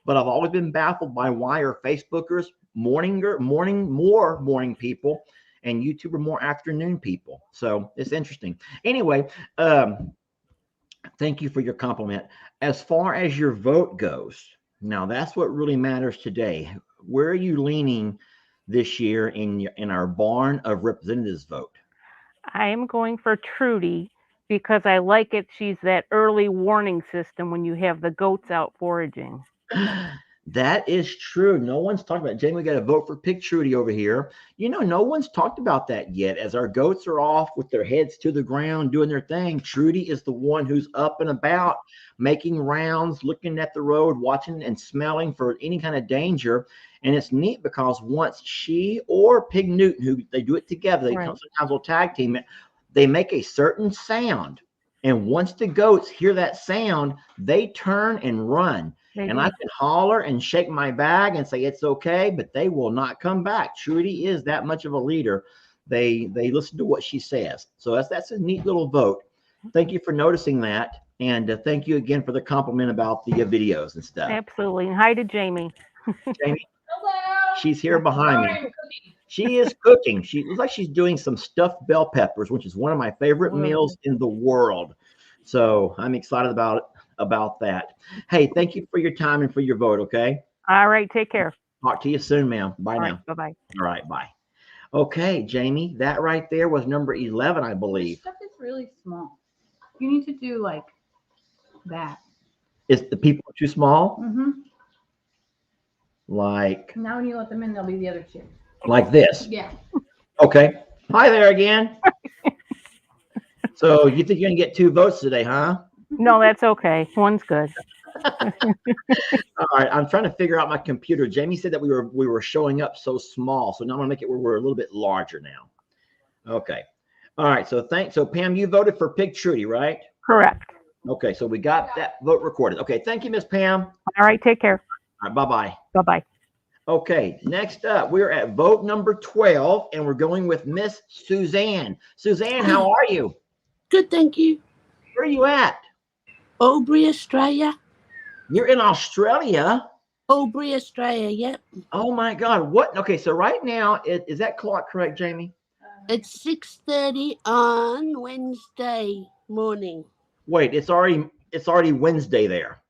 but I've always been baffled by why are Facebookers more morning people and YouTube are more afternoon people. So it's interesting. Anyway, thank you for your compliment. As far as your vote goes, now that's what really matters today. Where are you leaning this year in our barn of representatives vote? I am going for Trudy because I like it. She's that early warning system when you have the goats out foraging. That is true. No one's talked about it. Jamie, we got to vote for Pig Trudy over here. You know, no one's talked about that yet. As our goats are off with their heads to the ground doing their thing, Trudy is the one who's up and about, making rounds, looking at the road, watching and smelling for any kind of danger. And it's neat because once she or Pig Newton, who they do it together, they Right. sometimes will tag team it, they make a certain sound. And once the goats hear that sound, they turn and run. And I can holler and shake my bag and say it's okay, but they will not come back. Trudy is that much of a leader. They listen to what she says. So that's a neat little vote. Thank you for noticing that, and thank you again for the compliment about the videos and stuff. Absolutely. And hi to Jamie. Jamie, she's here behind me. She is cooking. She looks like she's doing some stuffed bell peppers, which is one of my favorite meals in the world. So I'm excited about that. Hey, thank you for your time and for your vote, okay? All right, take care. Talk to you soon, ma'am. Bye All now. right, bye-bye. All right, bye. Okay, Jamie, that right there was number 11, I This believe. stuff is really small. You need to do like that. Is the people too small? Mm-hmm. Like Now when you let them in, they'll be the other two. like this? Yeah. Okay. Hi there again. So you think you're gonna get 2 votes today, huh? No, that's okay. One's good. All right, I'm trying to figure out my computer. Jamie said that we were showing up so small, so now I'm gonna make it where we're a little bit larger now. Okay. All right. So Pam, you voted for Pig Trudy, right? Correct. Okay. So we got that vote recorded. Okay. Thank you, Miss Pam. All right, take care. All right. Bye-bye. Bye-bye. Okay. Next up, we're at vote number 12, and we're going with Miss Suzanne. Suzanne, how are you? Good, thank you. Where are you at? Aubrey, Australia. You're in Australia? Aubrey, Australia, yep. Oh my God. What? Okay, so right now, is that clock correct, Jamie? It's 6:30 on Wednesday morning. Wait, it's already Wednesday there.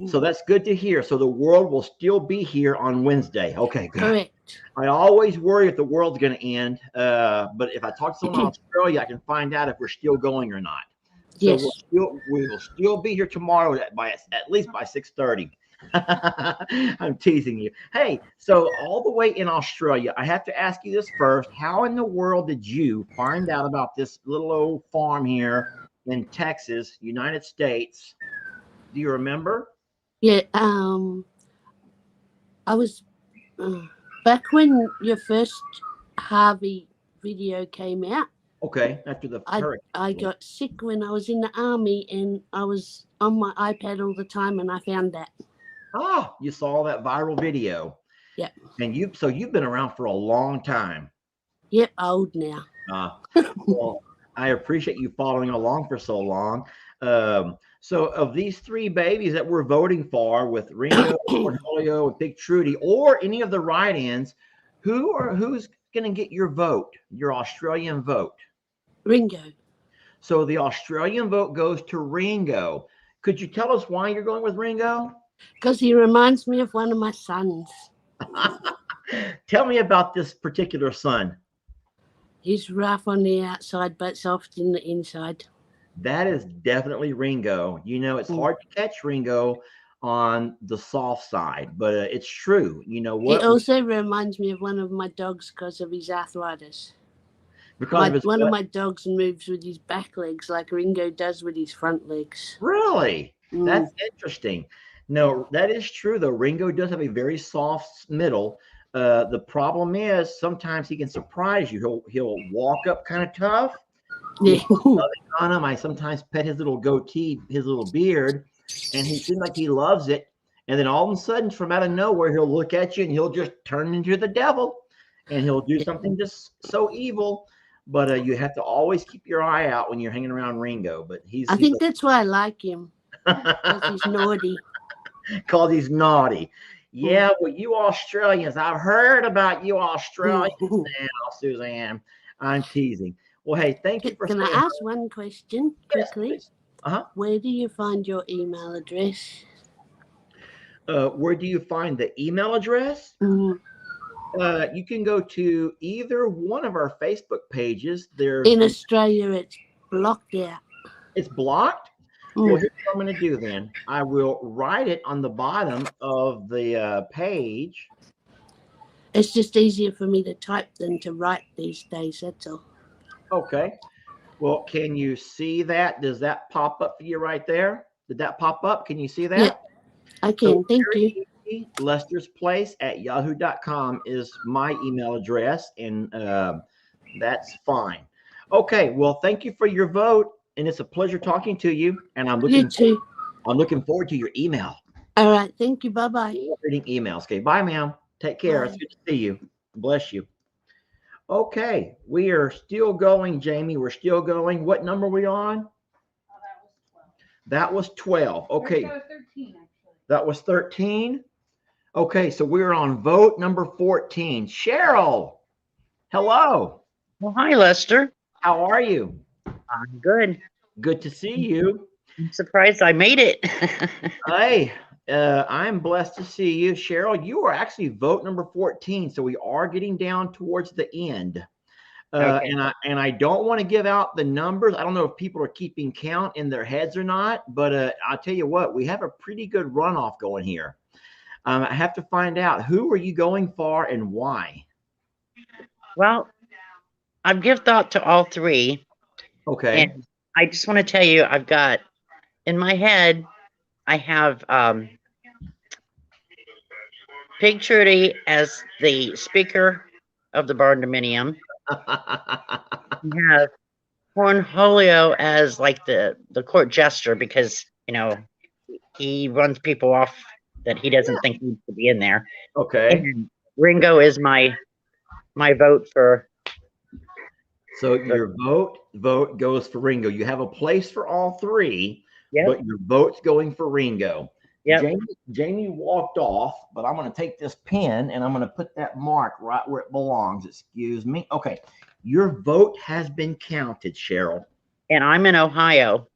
So that's good to hear. So the world will still be here on Wednesday. Okay, good. Correct. I always worry if the world's going to end, but if I talk to someone in Australia, I can find out if we're still going or not. So Yes. we will still be here tomorrow at least by 6:30. I'm teasing you. Hey, so all the way in Australia, I have to ask you this first. How in the world did you find out about this little old farm here in Texas, United States? Do you remember? Yeah, I was back when your first Harvey video came out. Okay, after the hurricane. I got sick when I was in the army, and I was on my iPad all the time, and I found that. Oh, you saw that viral video. Yeah. And you've been around for a long time. Yep, old now. Well, I appreciate you following along for so long. So of these three babies that we're voting for with Ringo, Cornholio, and Big Trudy, or any of the write-ins, who's going to get your vote, your Australian vote? Ringo. So the Australian vote goes to Ringo. Could you tell us why you're going with Ringo? Because he reminds me of one of my sons. Tell me about this particular son. He's rough on the outside, but soft in the inside. That is definitely Ringo. You know, it's hard to catch Ringo on the soft side, but it's true. You know what? He also reminds me of one of my dogs because of his arthritis. Because one of my dogs moves with his back legs like Ringo does with his front legs. Really? That's interesting. No, that is true, though. Ringo does have a very soft middle. The problem is sometimes he can surprise you. He'll walk up kind of tough. Yeah. On him, I sometimes pet his little goatee, his little beard, and he seems like he loves it. And then all of a sudden, from out of nowhere, he'll look at you and he'll just turn into the devil, and he'll do something just so evil. But you have to always keep your eye out when you're hanging around Ringo. But I think that's why I like him. Because he's naughty. Because he's naughty. Yeah, well, you Australians, I've heard about you Australians now, Suzanne. I'm teasing. Well, hey, thank you for. Can I ask one question quickly? Yes, please. Where do you find your email address? Where do you find the email address? You can go to either one of our Facebook pages. In Australia, it's blocked out. It's blocked? Well, here's what I'm going to do then. I will write it on the bottom of the page. It's just easier for me to type than to write these days, that's all. Okay. Well, can you see that? Does that pop up for you right there? Did that pop up? Can you see that? Yeah, I can. Thank you. Lester's Place at yahoo.com is my email address, and that's fine. Okay. Well, thank you for your vote, and it's a pleasure talking to you. And I'm looking forward to your email. All right. Thank you. Bye-bye. Reading emails. Okay. Bye, ma'am. Take care. Bye. It's good to see you. Bless you. Okay. We are still going, Jamie. We're still going. What number are we on? That was 12. Okay. That was 13, actually. That was 13. Okay, so we're on vote number 14. Cheryl, hello. Well, hi, Lester. How are you? I'm good. Good to see you. I'm surprised I made it. Hey, I'm blessed to see you. Cheryl, you are actually vote number 14, so we are getting down towards the end. Okay. And I don't want to give out the numbers. I don't know if people are keeping count in their heads or not, but I'll tell you what, we have a pretty good runoff going here. I have to find out, who are you going for and why? Well, I've given thought to all three. Okay. And I just want to tell you, I've got, in my head, I have Pig Trudy as the speaker of the barn dominium. You have Cornholio as like the court jester, because, you know, he runs people off that he doesn't think needs to be in there. Okay. And Ringo is my vote for. So your vote goes for Ringo. You have a place for all three, but your vote's going for Ringo. Yeah. Jamie walked off, but I'm going to take this pen and I'm going to put that mark right where it belongs. Excuse me. Okay. Your vote has been counted, Cheryl. And I'm in Ohio.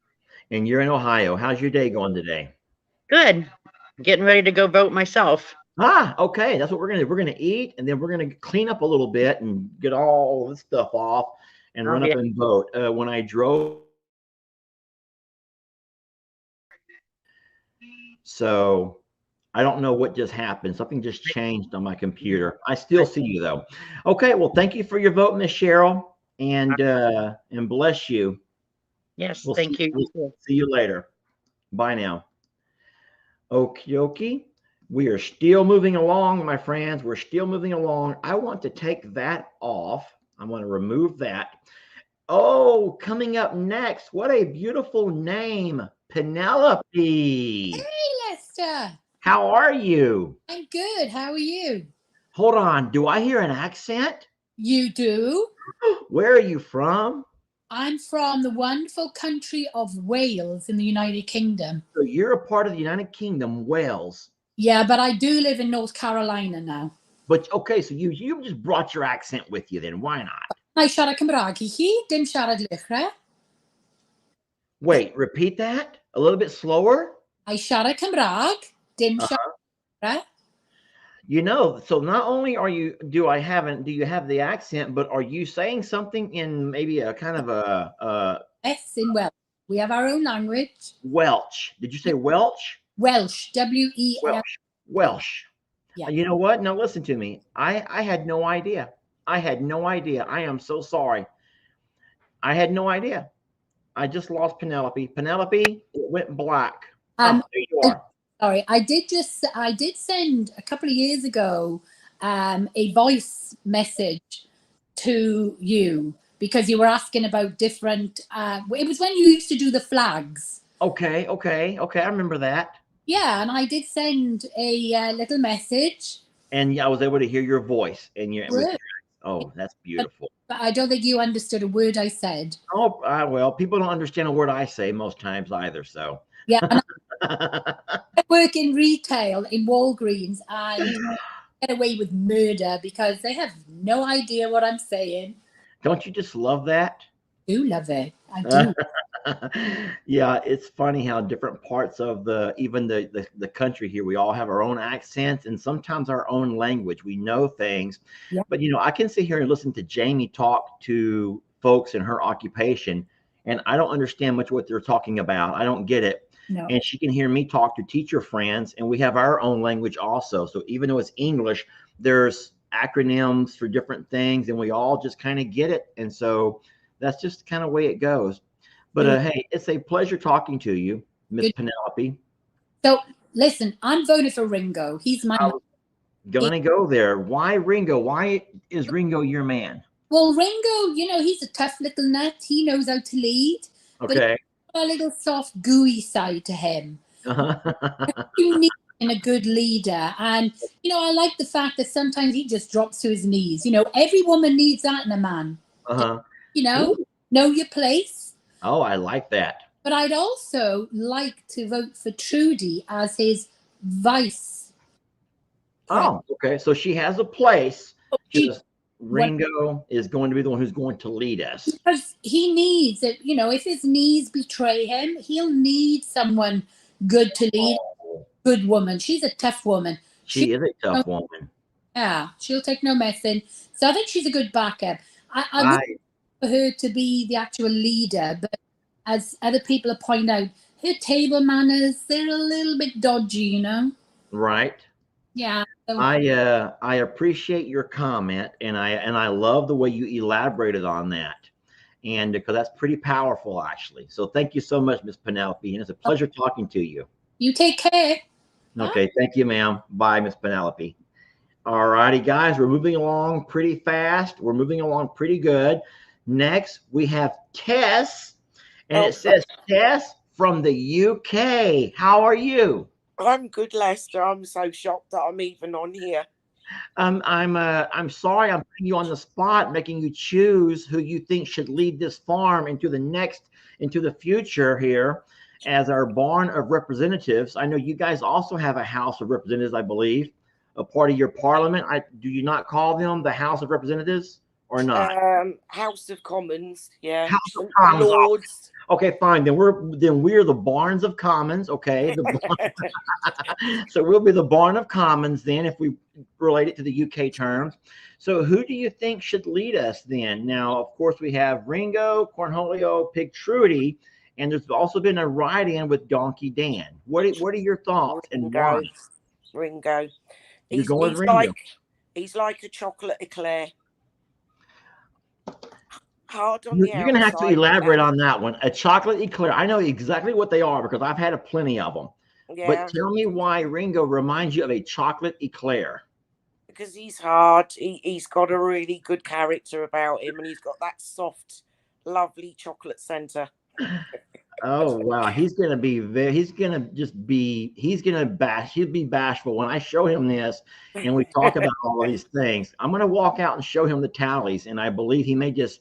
And you're in Ohio. How's your day going today? Good. Getting ready to go vote myself. Okay. That's what we're going to do. We're going to eat, and then we're going to clean up a little bit and get all this stuff off and run up and vote. When I drove. So I don't know what just happened. Something just changed on my computer. I still see you though. Okay. Well, thank you for your vote, Miss Cheryl, and bless you. Yes. We'll thank you. We'll see you later. Bye now. Okie dokie. We are still moving along, my friends. We're still moving along. I want to take that off. I want to remove that. Oh, coming up next. What a beautiful name. Penelope. Hey, Lester. How are you? I'm good. How are you? Hold on. Do I hear an accent? You do? Where are you from? I'm from the wonderful country of Wales in the United Kingdom. So you're a part of the United Kingdom, Wales. Yeah, but I do live in North Carolina now. But okay, so you just brought your accent with you then. Why not? I siarad Cymraeg I chi, dim siarad lychre. Wait, repeat that a little bit slower. I siarad Cymraeg, dim siarad lychre. You know, so not only do you have the accent, but are you saying something in maybe a kind of a Yes, in Welsh. We have our own language. Welsh? Did you say Welsh? Welsh, W-E-L. Welsh. Yeah. You know what? Now listen to me. I had no idea. I had no idea. I am so sorry. I had no idea. I just lost Penelope. Penelope, it went black. There you are. Sorry, I did send a couple of years ago a voice message to you because you were asking about different. It was when you used to do the flags. Okay. I remember that. Yeah, and I did send a little message. And I was able to hear your voice and oh, that's beautiful. But I don't think you understood a word I said. Oh, well, people don't understand a word I say most times either. So yeah, and I work in retail in Walgreens and get away with murder because they have no idea what I'm saying. Don't you just love that? I do love it. I do. Yeah, it's funny how different parts of even the country here, we all have our own accents and sometimes our own language. We know things, but I can sit here and listen to Jamie talk to folks in her occupation, and I don't understand much what they're talking about. I don't get it. No. And she can hear me talk to teacher friends, and we have our own language also. So even though it's English, there's acronyms for different things, and we all just kind of get it. And so that's just kind of the way it goes. But hey, it's a pleasure talking to you, Miss Penelope. So listen, I'm voting for Ringo. He's my man. Gonna go there. Why Ringo? Why is Ringo your man? Well, Ringo, he's a tough little nut. He knows how to lead. Okay. But a little soft, gooey side to him. You need a good leader. And, I like the fact that sometimes he just drops to his knees. Every woman needs that in a man. Know your place. Oh, I like that. But I'd also like to vote for Trudy as his vice. Oh, okay. So she has a place. Ringo is going to be the one who's going to lead us. Because he needs it. If his knees betray him, he'll need someone good to lead. Good woman. She's a tough woman. She is a tough woman. Yeah, she'll take no messing. So I think she's a good backup. I would for her to be the actual leader, but as other people have pointed out, her table manners, they're a little bit dodgy, Right. Yeah. So I appreciate your comment, and I love the way you elaborated on that, and because that's pretty powerful actually. So thank you so much, Miss Penelope, and it's a pleasure talking to you. You take care. Okay, thank you, ma'am. Bye, Miss Penelope. All righty, guys, we're moving along pretty fast. We're moving along pretty good. Next, we have Tess, and it says Tess from the UK. How are you? I'm good, Lester. I'm so shocked that I'm even on here. I'm sorry I'm putting you on the spot, making you choose who you think should lead this farm into the future here as our barn of representatives. I know you guys also have a House of Representatives, I believe, a part of your parliament. Do you not call them the House of Representatives or not? House of Commons, yeah. House of Commons. Lords. Okay, fine. Then we're the Barns of Commons. Okay, so we'll be the Barn of Commons then, if we relate it to the UK terms. So who do you think should lead us then? Now, of course, we have Ringo, Cornholio, Pig Trudy, and there's also been a write-in with Donkey Dan. What are your thoughts and why? Ringo. You're going with Ringo. He's like a chocolate eclair. Hard on You're going to have to elaborate on that one. A chocolate eclair. I know exactly what they are because I've had plenty of them. Yeah. But tell me why Ringo reminds you of a chocolate eclair. Because he's hard. He's got a really good character about him, and he's got that soft, lovely chocolate center. Oh wow, he's gonna be he'll be bashful when I show him this and we talk about all these things. I'm gonna walk out and show him the tallies, and I believe he may just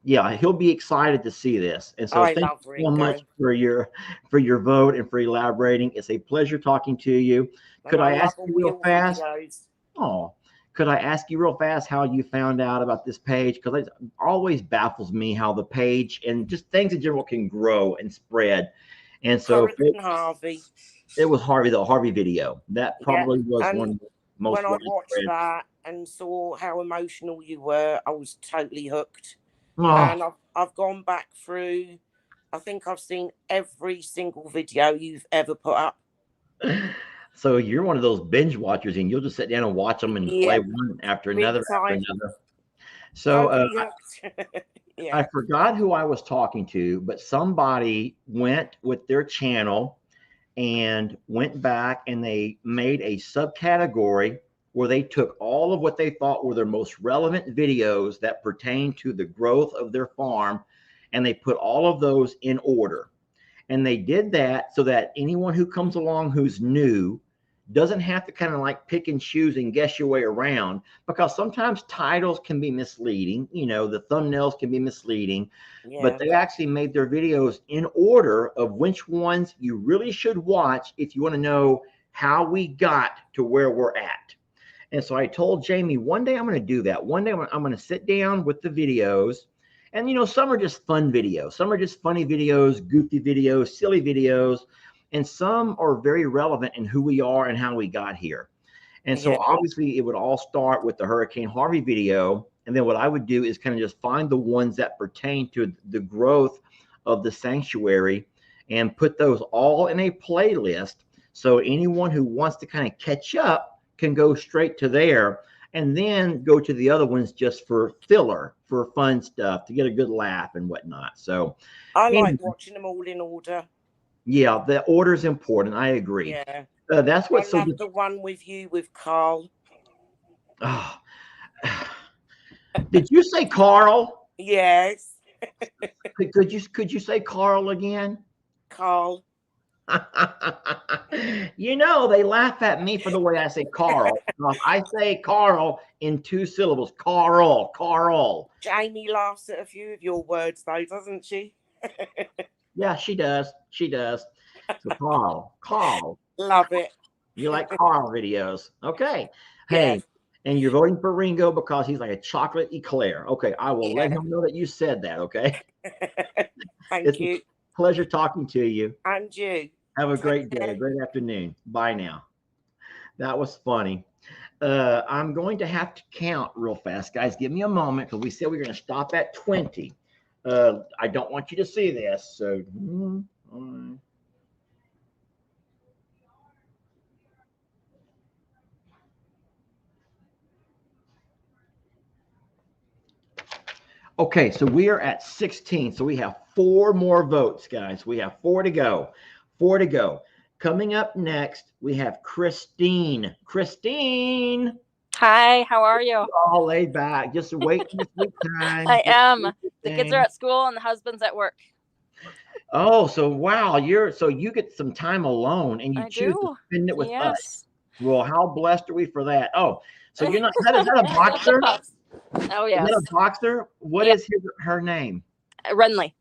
Yeah, he'll be excited to see this. And so I thank love you so much Ringo. for your vote and for elaborating. It's a pleasure talking to you. Could And I I love ask all you real your fast? videos. Oh, could I ask you real fast how you found out about this page? Because it always baffles me how the page and just things in general can grow and spread. And so Hurricane Harvey. it was Harvey, the Harvey video. That Yeah. probably was one And of the most when I watched widespread. that and saw how emotional you were, I was totally hooked. Oh. And I've gone back through, I think I've seen every single video you've ever put up. So you're one of those binge watchers, and you'll just sit down and watch them and play one after another after another. So Totally hooked. Yeah. I forgot who I was talking to, but somebody went with their channel and went back and they made a subcategory where they took all of what they thought were their most relevant videos that pertain to the growth of their farm, and they put all of those in order. And they did that so that anyone who comes along who's new doesn't have to kind of like pick and choose and guess your way around, because sometimes titles can be misleading. You know, the thumbnails can be misleading, but they actually made their videos in order of which ones you really should watch if you want to know how we got to where we're at. And so I told Jamie, one day I'm going to do that. One day I'm going to sit down with the videos. And, you know, some are just fun videos. Some are just funny videos, goofy videos, silly videos. And some are very relevant in who we are and how we got here. And so obviously it would all start with the Hurricane Harvey video. And then what I would do is kind of just find the ones that pertain to the growth of the sanctuary and put those all in a playlist. So anyone who wants to kind of catch up can go straight to there, and then go to the other ones just for filler, for fun stuff, to get a good laugh and whatnot. So I like watching them all in order. Yeah, the order is important. I agree. Yeah. That's what's I so love the one with you with Carl. Oh. Did you say Carl? Yes. Could you say Carl again? Carl. You know, they laugh at me for the way I say Carl. I say Carl in 2 syllables. Carl, Carl. Jamie laughs at a few of your words, though, doesn't she? Yeah, she does. She does. So Carl. Love it. You like Carl videos. Okay. Hey, and you're voting for Ringo because he's like a chocolate eclair. Okay, I will let him know that you said that, okay? Thank you. A pleasure talking to you. And you. Have a great day, a great afternoon. Bye now. That was funny. I'm going to have to count real fast, guys. Give me a moment because we said we're going to stop at 20. I don't want you to see this. So, okay, so we are at 16. So we have 4 more votes, guys. We have 4 to go. 4 to go. Coming up next, we have Christine. Christine. Hi, how are you? All laid back, just waiting this week time. I am. The kids are at school and the husband's at work. Oh, so wow, you get some time alone and you choose to spend it with us. Well, how blessed are we for that? Oh, so you're not is that a boxer? Oh yes. Is that a boxer? What is her name? Renly.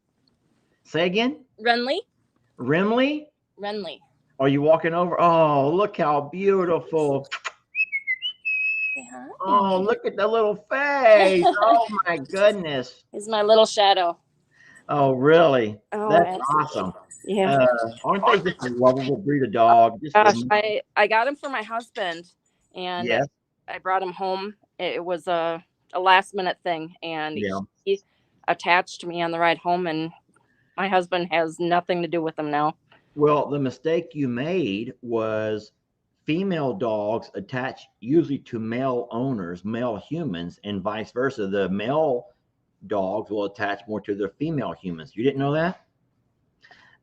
Say again? Renly. Renly? Renly. Are you walking over? Oh, look how beautiful. Oh, look at the little face. Oh my goodness. He's my little shadow. Oh, really? Oh, that's awesome. Yeah. Aren't they just a lovable breed of dog? Gosh, I got him for my husband, and Yes. I brought him home. It was a last minute thing, and he attached me on the ride home, and my husband has nothing to do with him now. Well, the mistake you made was female dogs attach usually to male owners, male humans, and vice versa. The male dogs will attach more to their female humans. You didn't know that?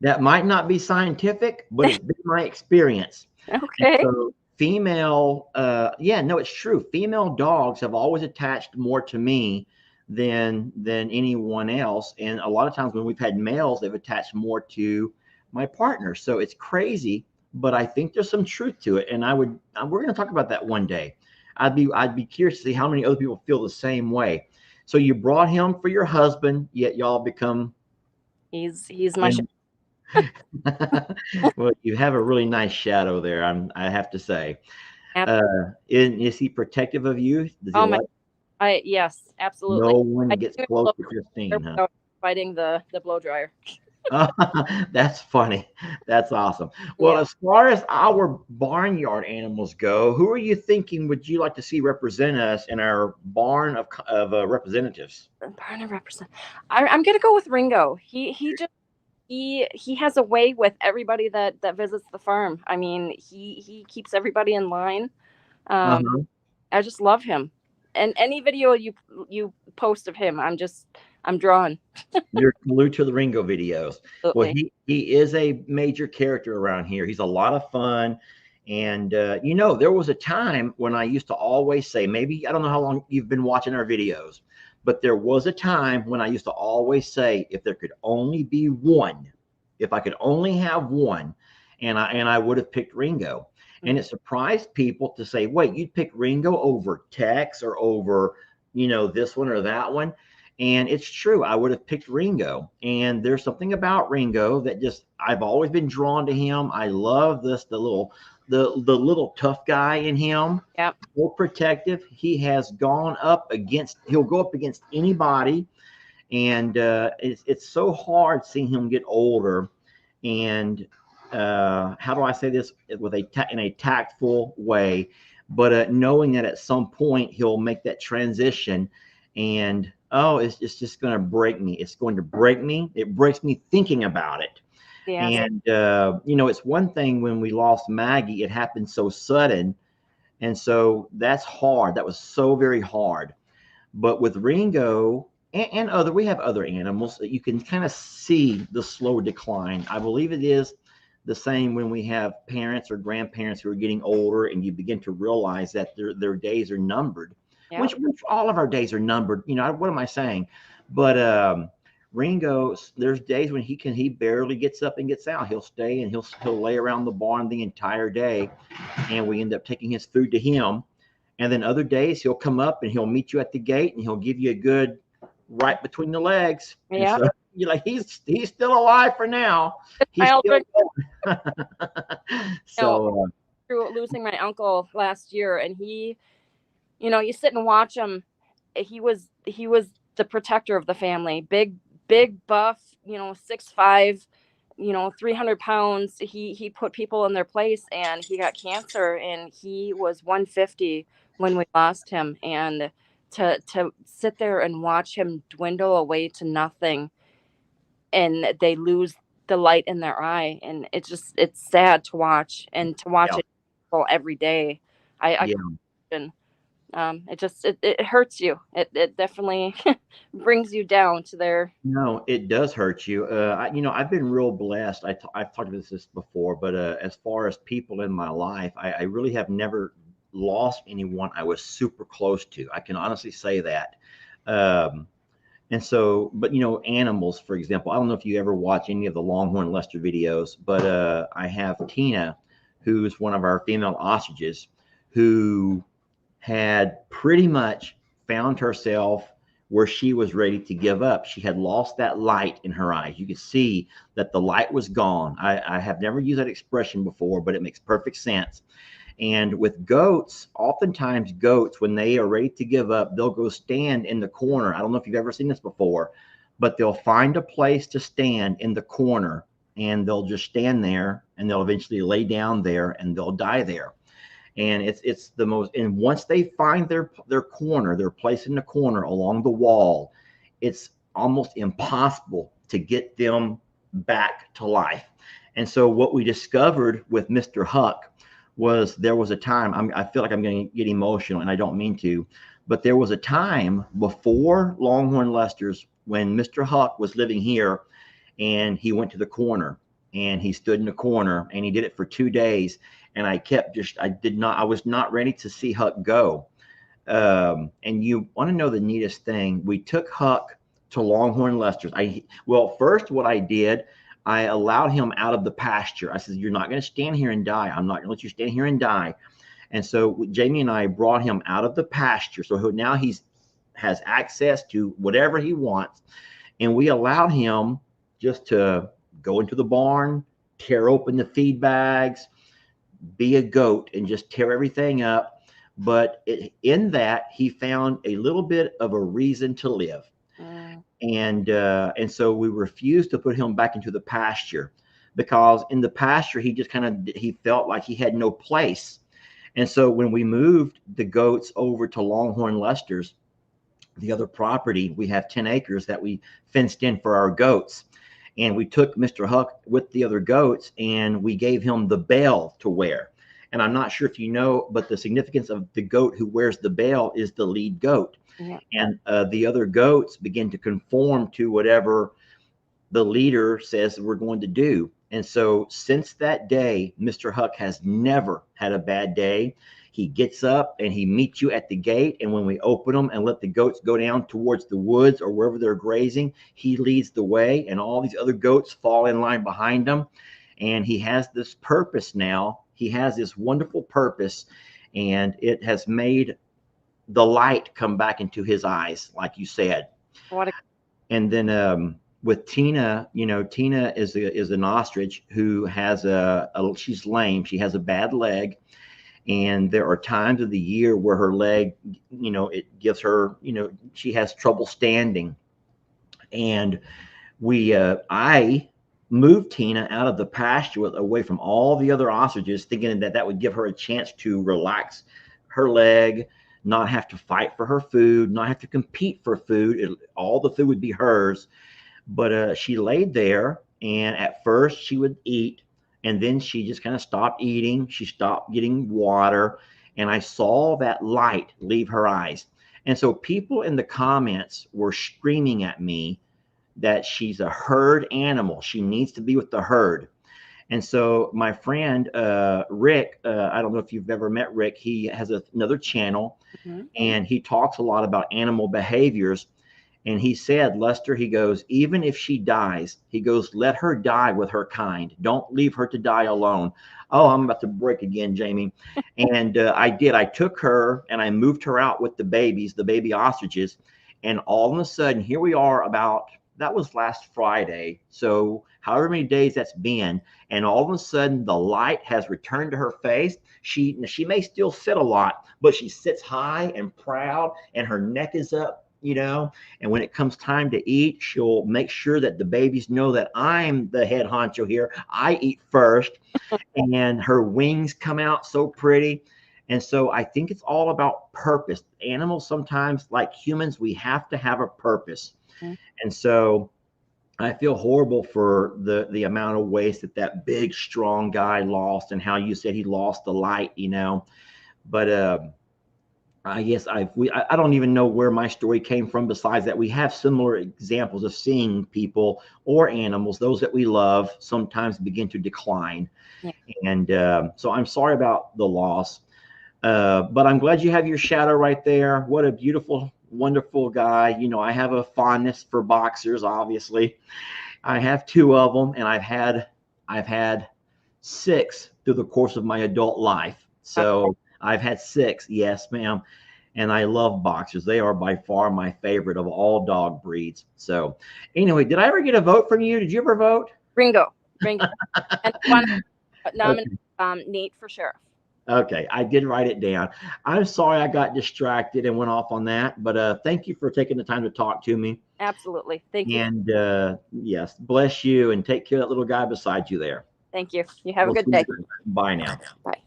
That might not be scientific, but it's been my experience. Okay. And so female, it's true. Female dogs have always attached more to me than anyone else. And a lot of times when we've had males, they've attached more to my partner. So it's crazy, but I think there's some truth to it. And we're going to talk about that one day. I'd be curious to see how many other people feel the same way. So you brought him for your husband, yet y'all become. He's my. Well, you have a really nice shadow there. I have to say. Absolutely. Is he protective of you? Does he Oh my! No Yes, absolutely. one gets close to Christine, huh? Fighting the blow dryer. That's funny. That's awesome. Well, as far as our barnyard animals go, who are you thinking would you like to see represent us in our barn of representatives? Barn of I'm gonna go with Ringo. He has a way with everybody that visits the farm. I mean, he keeps everybody in line. I just love him, and any video you post of him, I'm drawn. You're glued to the Ringo videos. Well, Absolutely. he is a major character around here. He's a lot of fun. And there was a time when I used to always say, maybe I don't know how long you've been watching our videos, but there was a time when I used to always say, if there could only be one, if I could only have one, and I would have picked Ringo. And it surprised people to say, wait, you'd pick Ringo over Tex or over, this one or that one. And it's true. I would have picked Ringo. And there's something about Ringo that I've always been drawn to him. I love the little tough guy in him. Yep. So protective. He'll go up against anybody. And it's so hard seeing him get older. And how do I say this in a tactful way, but knowing that at some point he'll make that transition, and it's just going to break me. It's going to break me. It breaks me thinking about it. Yeah. And it's one thing when we lost Maggie, it happened so sudden, and so that's hard. That was so very hard. But with Ringo and we have other animals that you can kind of see the slow decline. I believe it is the same when we have parents or grandparents who are getting older, and you begin to realize that their days are numbered. Yeah. Which all of our days are numbered. What am I saying? But Ringo, there's days when he barely gets up and gets out. He'll stay and he'll lay around the barn the entire day, and we end up taking his food to him. And then other days he'll come up and he'll meet you at the gate and he'll give you a good right between the legs. Yeah. So you're like, he's still alive for now. He's still so through losing my uncle last year, and he, you sit and watch him. He was the protector of the family. Big buff, 6'5", 300 pounds. He put people in their place, and he got cancer, and he was 150 when we lost him. And to sit there and watch him dwindle away to nothing, and they lose the light in their eye, and it's sad to watch, and to watch it every day. It hurts you. It definitely brings you down to there. No, it does hurt you. I've been real blessed. I've talked about this before, but as far as people in my life, I really have never lost anyone I was super close to. I can honestly say that. And so, but animals, for example, I don't know if you ever watch any of the Longhorn Lester videos, but I have Tina, who's one of our female ostriches, who had pretty much found herself where she was ready to give up. She had lost that light in her eyes. You could see that the light was gone. I have never used that expression before, but it makes perfect sense. And with goats, oftentimes goats, when they are ready to give up, they'll go stand in the corner. I don't know if you've ever seen this before, but they'll find a place to stand in the corner, and they'll just stand there, and they'll eventually lay down there, and they'll die there. And it's the most, and once they find their corner, their place in the corner along the wall, it's almost impossible to get them back to life. And so what we discovered with Mr. Huck was there was a time, I feel like I'm going to get emotional, and I don't mean to, but there was a time before Longhorn Lester's when Mr. Huck was living here, and he went to the corner, and he stood in the corner, and he did it for 2 days. And I was not ready to see Huck go. And you want to know the neatest thing? We took Huck to Longhorn Lester's. First what I did, I allowed him out of the pasture. I said, you're not going to stand here and die. I'm not going to let you stand here and die. And so Jamie and I brought him out of the pasture. So now he's has access to whatever he wants. And we allowed him just to go into the barn, tear open the feed bags, be a goat and just tear everything up. But in that, he found a little bit of a reason to live. And so we refused to put him back into the pasture, because in the pasture, he felt like he had no place. And so when we moved the goats over to Longhorn Lester's, the other property, we have 10 acres that we fenced in for our goats. And we took Mr. Huck with the other goats and we gave him the bell to wear. And I'm not sure if you know, but the significance of the goat who wears the bell is the lead goat. Yeah. And the other goats begin to conform to whatever the leader says we're going to do. And so since that day, Mr. Huck has never had a bad day. He gets up and he meets you at the gate. And when we open them and let the goats go down towards the woods or wherever they're grazing, he leads the way and all these other goats fall in line behind him. And he has this purpose now. He has this wonderful purpose, and it has made the light come back into his eyes, like you said. And then with Tina, Tina is an ostrich who has she's lame. She has a bad leg. And there are times of the year where her leg, it gives her, she has trouble standing. And I moved Tina out of the pasture away from all the other ostriches, thinking that would give her a chance to relax her leg, not have to fight for her food, not have to compete for food. All the food would be hers. But she laid there, and at first she would eat, and then she just kind of stopped eating. She stopped getting water, and I saw that light leave her eyes. And so people in the comments were screaming at me that she's a herd animal. She needs to be with the herd. And so my friend, Rick, I don't know if you've ever met Rick. He has another channel, and he talks a lot about animal behaviors. And he said, Lester, he goes, even if she dies, he goes, let her die with her kind. Don't leave her to die alone. Oh, I'm about to break again, Jamie. And I did. I took her and I moved her out with the babies, the baby ostriches. And all of a sudden, here we are that was last Friday. So however many days that's been. And all of a sudden, the light has returned to her face. She may still sit a lot, but she sits high and proud, and her neck is up. And when it comes time to eat, she'll make sure that the babies know that I'm the head honcho here. I eat first, and her wings come out so pretty. And so I think it's all about purpose. Animals sometimes, like humans, we have to have a purpose. And so I feel horrible for the amount of waste that big, strong guy lost, and how you said he lost the light, But I guess I don't even know where my story came from, besides that we have similar examples of seeing people or animals, those that we love, sometimes begin to decline. Yeah. And so I'm sorry about the loss, but I'm glad you have your shadow right there. What a beautiful, wonderful guy. I have a fondness for boxers, obviously. I have 2 of them, and I've had 6 through the course of my adult life. So I've had 6. Yes, ma'am. And I love boxers. They are by far my favorite of all dog breeds. So anyway, did I ever get a vote from you? Did you ever vote? Ringo. And one nominate Nate for sheriff. Okay, I did write it down. I'm sorry I got distracted and went off on that, but thank you for taking the time to talk to me. Absolutely. Thank you. And yes, bless you, and take care of that little guy beside you there. Thank you. You have a good day. Bye now. Bye.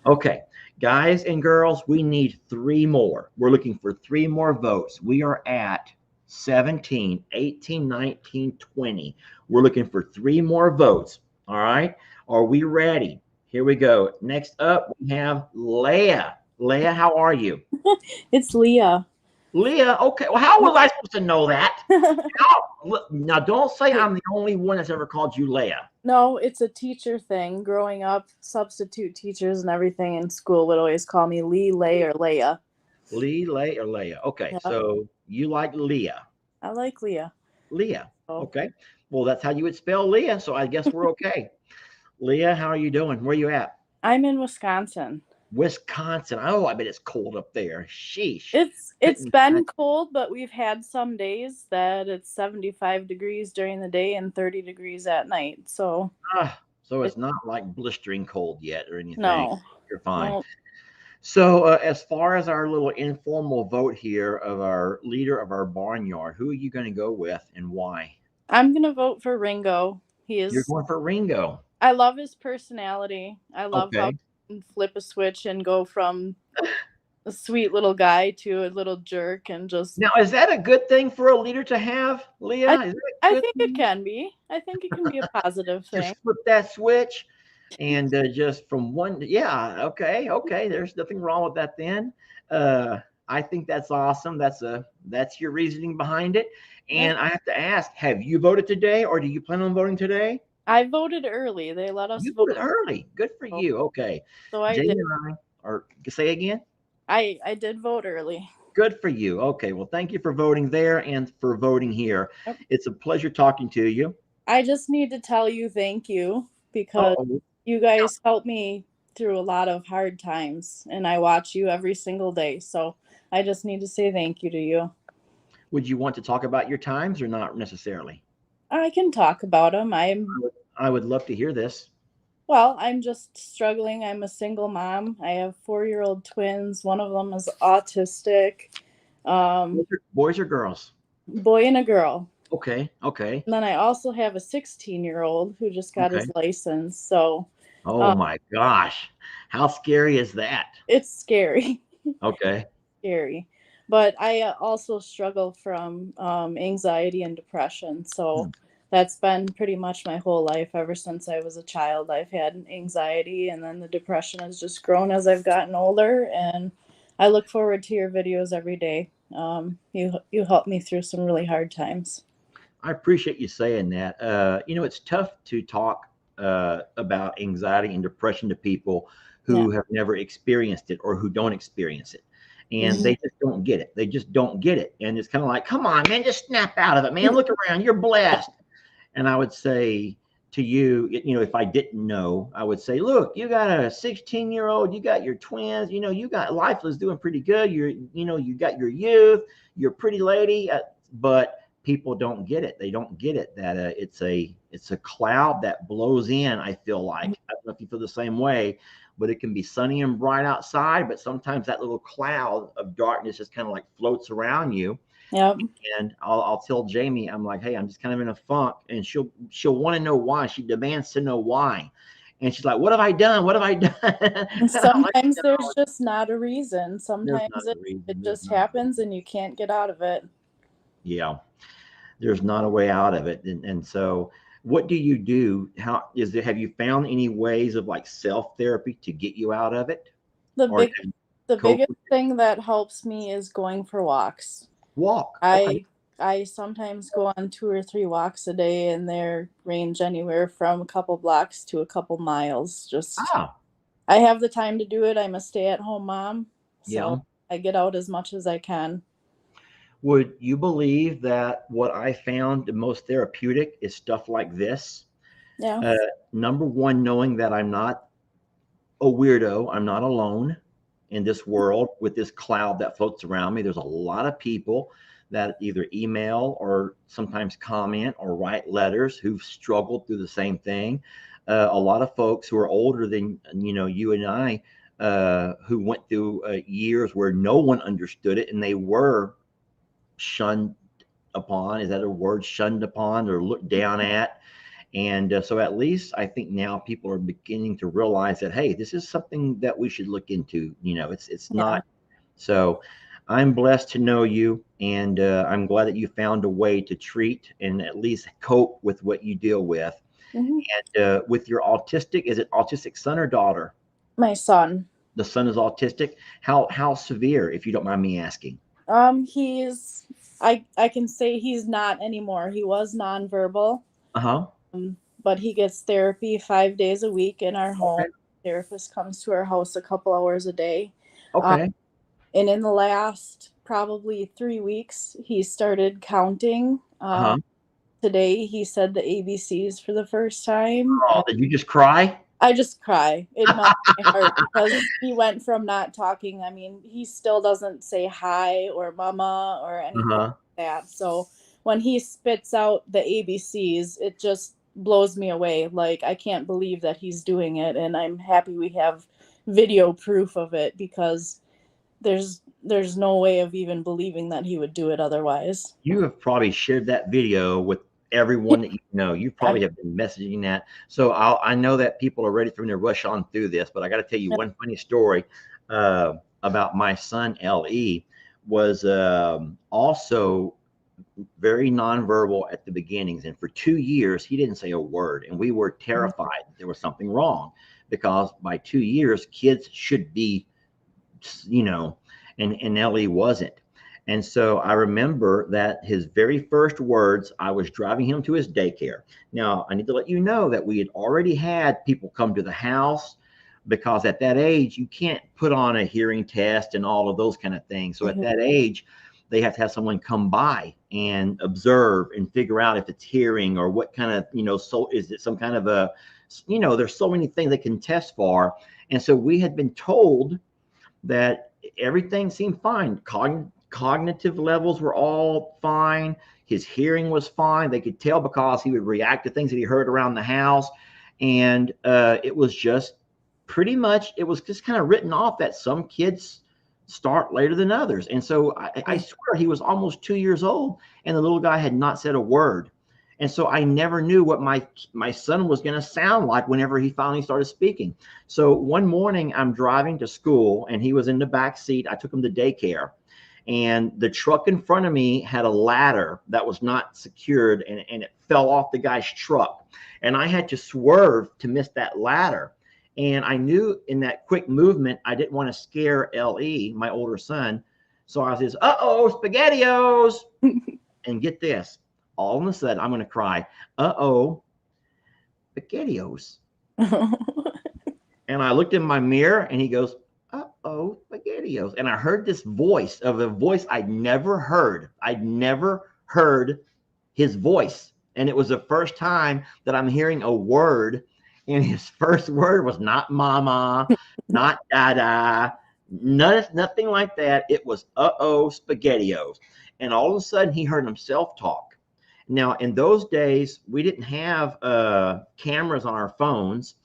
Okay, guys and girls, we need 3 more. We're looking for 3 more votes. We are at 17, 18, 19, 20. We're looking for 3 more votes. All right. Are we ready? Here we go. Next up, we have Leah. Leah, how are you? It's Leah. Leah, okay. Well, how was I supposed to know that? Now, don't say I'm the only one that's ever called you Leah. No, it's a teacher thing. Growing up, substitute teachers and everything in school would always call me Lee, Lay, or Leah. Lee, Lay, or Leah. Okay, Yeah. So you like Leah. I like Leah. Leah. Okay. Well, that's how you would spell Leah, so I guess we're okay. Leah, how are you doing? Where are you at? I'm in Wisconsin. Wisconsin. Oh, I bet it's cold up there. Sheesh. It's been cold, but we've had some days that it's 75 degrees during the day and 30 degrees at night. So So it's not like blistering cold yet or anything. no. You're fine. No. So as far as our little informal vote here of our leader of our barnyard, who are you going to go with and why? I'm gonna vote for Ringo. You're going for Ringo. I love his personality. I love how Okay. he can flip a switch and go from a sweet little guy to a little jerk and just. Now, is that a good thing for a leader to have, Leah? Is that a I good think it can be. I think it can be a positive thing. Just flip that switch and just from one, yeah, okay, there's nothing wrong with that then. I think that's awesome. That's your reasoning behind it. And I have to ask, have you voted today or do you plan on voting today? I voted early. They let us You vote voted early. Good for you. Okay. So I Jamie did. and or say again? I did vote early. Good for you. Okay. Well, thank you for voting there and for voting here. It's a pleasure talking to you. I just need to tell you thank you because you guys helped me through a lot of hard times and I watch you every single day. So I just need to say thank you to you. Would you want to talk about your times or not necessarily? I can talk about them. I would love to hear this. Well, I'm just struggling. I'm a single mom. I have 4-year-old twins. One of them is autistic. Boys or girls? Boy and a girl. Okay. And then I also have a 16-year-old who just got his license. So. Oh my gosh. How scary is that? It's scary. Okay. Scary. But I also struggle from anxiety and depression. So that's been pretty much my whole life. Ever since I was a child, I've had anxiety, and then the depression has just grown as I've gotten older. And I look forward to your videos every day. You help me through some really hard times. I appreciate you saying that. It's tough to talk about anxiety and depression to people who have never experienced it or who don't experience it. And they just don't get it. They just don't get it. And it's kind of like, come on, man, just snap out of it, man. Look around, you're blessed. And I would say to you, if I didn't know, I would say, look, you got a 16-year-old, you got your twins, you got life is doing pretty good. You got your youth, you're a pretty lady, but people don't get it. They don't get it that it's a cloud that blows in. I feel like, I don't know if you feel the same way, but it can be sunny and bright outside, but sometimes that little cloud of darkness just kind of like floats around you. Yep. And I'll tell Jamie, I'm like, hey, I'm just kind of in a funk, and she'll want to know why. She demands to know why. And she's like, what have I done? What have I done? Sometimes there's just not a reason. Sometimes it just happens and you can't get out of it. Yeah. There's not a way out of it. And so what do you do? Have you found any ways of like self-therapy to get you out of it? The biggest thing that helps me is going for walks. I sometimes go on 2 or 3 walks a day, and they range anywhere from a couple blocks to a couple miles. I have the time to do it. I'm a stay-at-home mom, so I get out as much as I can. Would you believe that what I found the most therapeutic is stuff like this? Yeah. Number one, knowing that I'm not a weirdo. I'm not alone in this world with this cloud that floats around me. There's a lot of people that either email or sometimes comment or write letters who've struggled through the same thing. A lot of folks who are older than, you and I, who went through years where no one understood it and they were shunned upon. Is that a word? Shunned upon or looked down at. And so at least I think now people are beginning to realize that, hey, this is something that we should look into. It's not. So I'm blessed to know you, and I'm glad that you found a way to treat and at least cope with what you deal with. Mm-hmm. And with your autistic, is it autistic son or daughter? My son. The son is autistic. How severe, if you don't mind me asking? He's, I can say he's not anymore. He was nonverbal. Uh-huh. But he gets therapy 5 days a week in our home. Okay. Therapist comes to our house a couple hours a day. Okay. And in the last probably 3 weeks, he started counting. Uh-huh. Today, he said the ABCs for the first time. Oh, did you just cry? I just cry. It melts my heart because he went from not talking. I mean, he still doesn't say hi or mama or anything like that. So when he spits out the ABCs, it just blows me away. Like, I can't believe that he's doing it, and I'm happy we have video proof of it because there's no way of even believing that he would do it otherwise. You have probably shared that video with everyone that you know. You probably have been messaging that. So I know that people are ready for me to rush on through this, but I got to tell you one funny story about my son, LE, was also very nonverbal at the beginnings. And for 2 years, he didn't say a word. And we were terrified that there was something wrong because by 2 years, kids should be, you know, and LE wasn't. And so I remember that his very first words, I was driving him to his daycare. Now, I need to let you know that we had already had people come to the house because at that age, you can't put on a hearing test and all of those kind of things. So at that age, they have to have someone come by and observe and figure out if it's hearing or what kind of, you know, so is it some kind of a, you know, there's so many things they can test for. And so we had been told that everything seemed fine. Cognitive levels were all fine. His hearing was fine. They could tell because he would react to things that he heard around the house. And it was just pretty much, it was just kind of written off that some kids start later than others. And so I swear he was almost 2 years old and the little guy had not said a word. And so I never knew what my son was going to sound like whenever he finally started speaking. So one morning I'm driving to school and he was in the back seat. I took him to daycare and the truck in front of me had a ladder that was not secured and it fell off the guy's truck. And I had to swerve to miss that ladder. And I knew in that quick movement, I didn't want to scare LE, my older son. So I says, uh-oh, SpaghettiOs. And get this. All of a sudden, I'm going to cry. Uh-oh, SpaghettiOs. And I looked in my mirror and he goes, uh-oh, SpaghettiOs. And I heard this voice of a voice I'd never heard. I'd never heard his voice. And it was the first time that I'm hearing a word. And his first word was not mama, not dada, nothing like that. It was uh-oh, SpaghettiOs. And all of a sudden, he heard himself talk. Now, in those days, we didn't have cameras on our phones,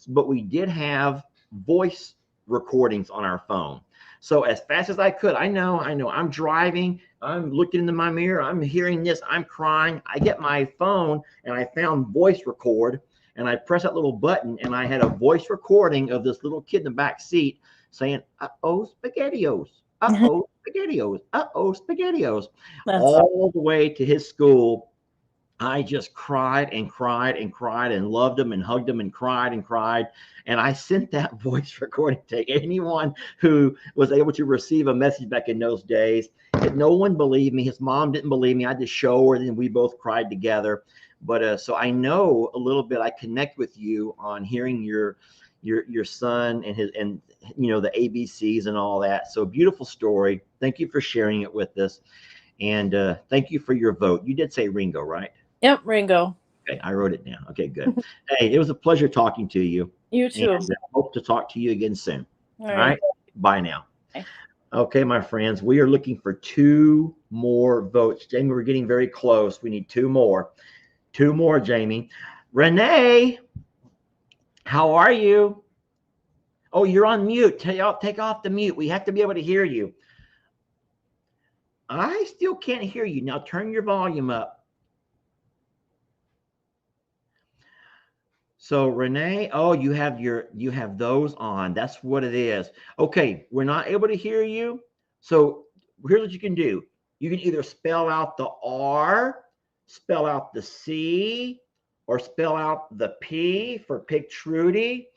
but we did have voice recordings on our phone. So as fast as I could, I know, I'm driving, I'm looking into my mirror, I'm hearing this, I'm crying. I get my phone and I found voice record and I press that little button and I had a voice recording of this little kid in the back seat saying, uh-oh, SpaghettiOs. Uh-oh, SpaghettiOs. Uh-oh, SpaghettiOs. All the way to his school. I just cried and cried and cried and loved him and hugged him and cried and cried. And I sent that voice recording to anyone who was able to receive a message back in those days. And no one believed me. His mom didn't believe me. I had to show her, and we both cried together. But so I know a little bit. I connect with you on hearing your son and his you know the ABCs and all that. So beautiful story. Thank you for sharing it with us, and thank you for your vote. You did say Ringo, right? Yep, Ringo. Okay, I wrote it down. Okay, good. Hey, it was a pleasure talking to you. You too. And I hope to talk to you again soon. All right. Bye now. Okay, my friends, we are looking for 2 more votes. Jamie, we're getting very close. We need 2 more. 2 more, Jamie. Renee, how are you? Oh, you're on mute. Take off the mute. We have to be able to hear you. I still can't hear you. Now turn your volume up. So Renee, oh, you have those on. That's what it is. Okay, we're not able to hear you. So here's what you can do. You can either spell out the R, spell out the C, or spell out the P for Pig Trudy.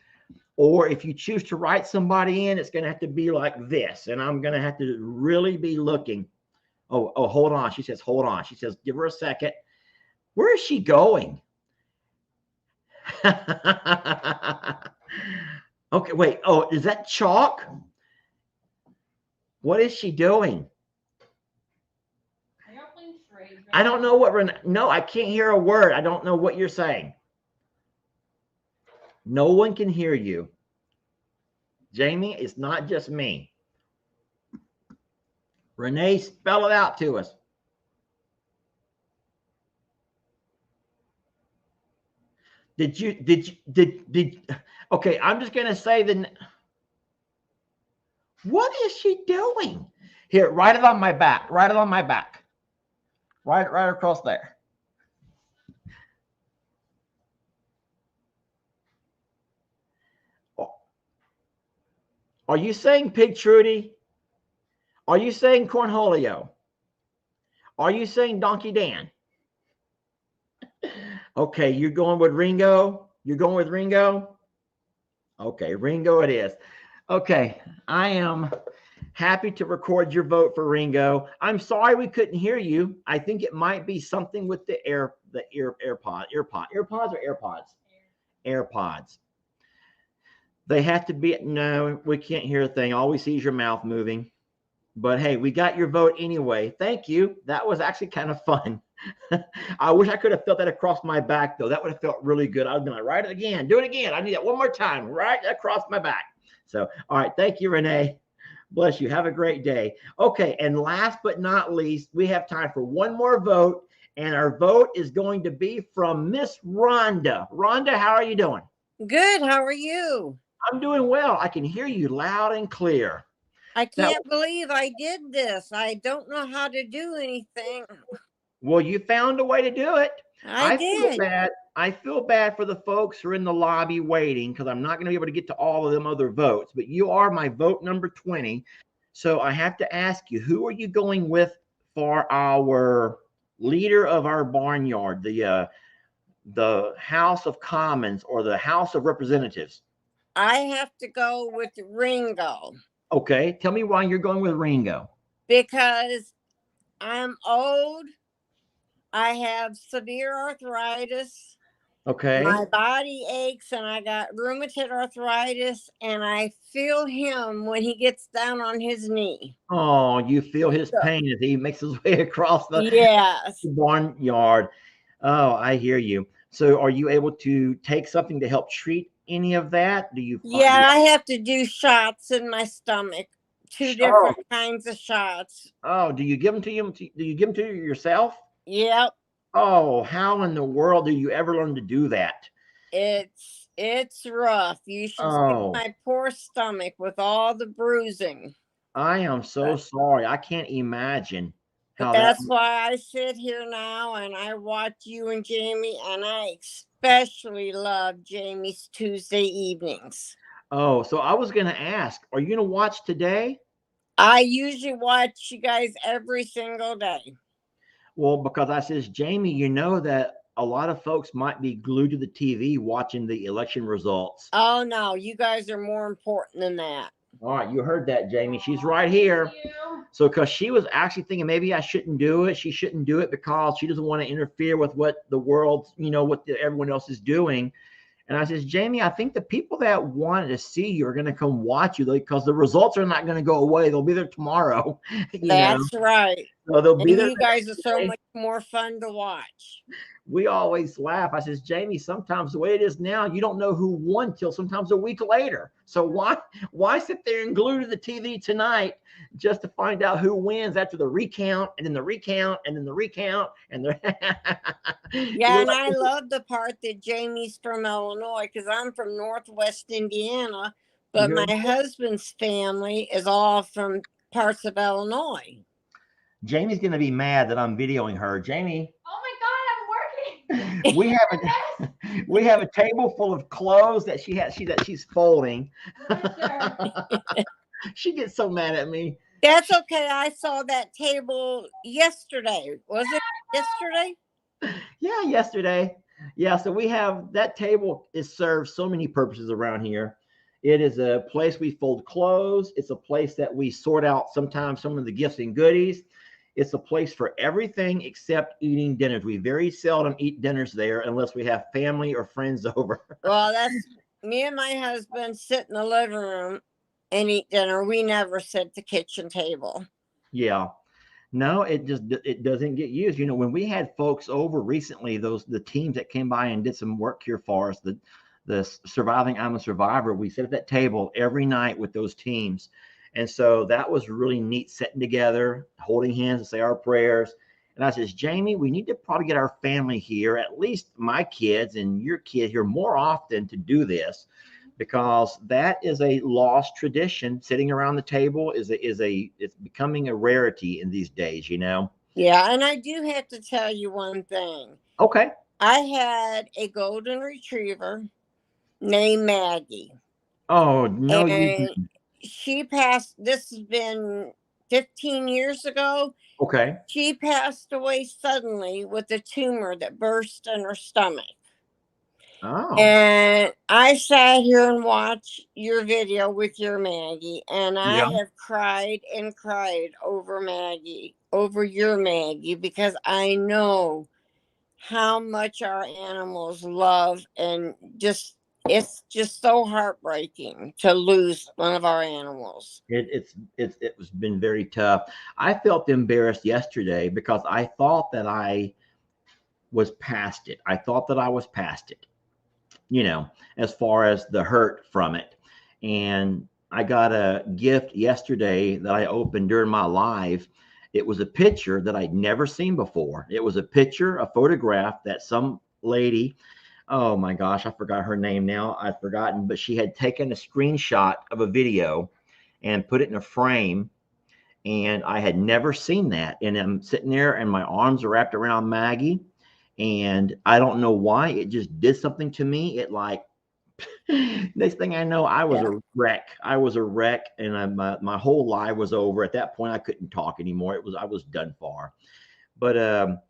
Or if you choose to write somebody in, it's going to have to be like this. And I'm going to have to really be looking. Oh, hold on. She says, hold on. She says, give her a second. Where is she going? Okay, wait. Oh, is that chalk? What is she doing? I don't know what. No, I can't hear a word. I don't know what you're saying. No one can hear you. Jamie, it's not just me. Renee, spell it out to us. Okay, I'm just going to say what is she doing? Here, write it on my back. Write it on my back. Right across there. Are you saying Pig Trudy? Are you saying Cornholio? Are you saying Donkey Dan? Okay, you're going with Ringo? You're going with Ringo? Okay, Ringo it is. Okay, I am happy to record your vote for Ringo. I'm sorry we couldn't hear you. I think it might be something with the AirPods or AirPods? AirPods. They have to be, no, we can't hear a thing. All we see is your mouth moving. But hey, we got your vote anyway. Thank you. That was actually kind of fun. I wish I could have felt that across my back, though. That would have felt really good. I'd be like, write it again. Do it again. I need that one more time. Right across my back. So, all right. Thank you, Renee. Bless you. Have a great day. Okay. And last but not least, we have time for one more vote. And our vote is going to be from Miss Rhonda. Rhonda, how are you doing? Good. How are you? I'm doing well. I can hear you loud and clear. I can't believe I did this. I don't know how to do anything. Well, you found a way to do it. I did. Feel bad. I feel bad for the folks who are in the lobby waiting because I'm not going to be able to get to all of them other votes. But you are my vote number 20. So I have to ask you, who are you going with for our leader of our barnyard, the House of Commons or the House of Representatives? I have to go with Ringo. Okay, tell me why you're going with Ringo. Because I'm old. I have severe arthritis. Okay. My body aches and I got rheumatoid arthritis, and I feel him when he gets down on his knee. Oh, you feel his pain as he makes his way across the barnyard. Oh, I hear you. So are you able to take something to help treat any of that? Do you? Yeah, I have to do shots in my stomach. 2 different kinds of shots. Oh, do you give them to you? Do you give them to yourself? Yep. Oh, how in the world do you ever learn to do that? It's rough. You should see my poor stomach with all the bruising. I am so sorry. I can't imagine how that's why I sit here now and I watch you and Jamie, and I especially love Jamie's Tuesday evenings. Oh, so I was going to ask, are you going to watch today? I usually watch you guys every single day. Well, because I says, Jamie, you know that a lot of folks might be glued to the TV watching the election results. Oh, no, you guys are more important than that. All right, you heard that, Jamie. She's right here. So because she was actually thinking maybe I shouldn't do it. She shouldn't do it because she doesn't want to interfere with what the world, what everyone else is doing. And I says, Jamie, I think the people that wanted to see you are going to come watch you because the results are not going to go away. They'll be there tomorrow. That's right. So they'll be there. You guys are so much more fun to watch. We always laugh. I says, Jamie, sometimes the way it is now, you don't know who won till sometimes a week later. So why sit there and glue to the TV tonight just to find out who wins after the recount and then the recount and then the recount and yeah, and I love the part that Jamie's from Illinois because I'm from Northwest Indiana, but my husband's family is all from parts of Illinois. Jamie's going to be mad that I'm videoing her. Jamie. Oh my God, I'm working. We have a table full of clothes that she's folding. She gets so mad at me. That's okay. I saw that table yesterday. Was it yesterday? Yeah, yesterday. Yeah, so we have that table serves so many purposes around here. It is a place we fold clothes. It's a place that we sort out sometimes some of the gifts and goodies. It's a place for everything except eating dinners. We very seldom eat dinners there unless we have family or friends over. Well, that's me and my husband sit in the living room and eat dinner. We never sit at the kitchen table. Yeah. No, it doesn't get used. When we had folks over recently, the teams that came by and did some work here for us, Surviving I'm a Survivor, we sit at that table every night with those teams. And so that was really neat, sitting together, holding hands and say our prayers. And I says, Jamie, we need to probably get our family here, at least my kids and your kid here, more often to do this, because that is a lost tradition. Sitting around the table it's becoming a rarity in these days, you know? Yeah, and I do have to tell you one thing. Okay. I had a golden retriever named Maggie. Oh, no, you And didn't. she passed, this has been 15 years ago. Okay. She passed away suddenly with a tumor that burst in her stomach. Oh. And I sat here and watched your video with your Maggie, and I Yeah. have cried and cried over Maggie, over your Maggie, because I know how much our animals love, and just it's just so heartbreaking to lose one of our animals. It was been very tough. I felt embarrassed yesterday because I thought that I was past it. I thought that I was past it, you know, as far as the hurt from it. And I got a gift yesterday that I opened during my live. It was a picture that I'd never seen before. It was a picture, a photograph that some lady, oh my gosh, I forgot her name now. I've forgotten, but she had taken a screenshot of a video and put it in a frame. And I had never seen that. And I'm sitting there and my arms are wrapped around Maggie. And I don't know why, it just did something to me. It like, next thing I know, I was a wreck. I was a wreck, and my whole life was over. At that point, I couldn't talk anymore. I was done for. But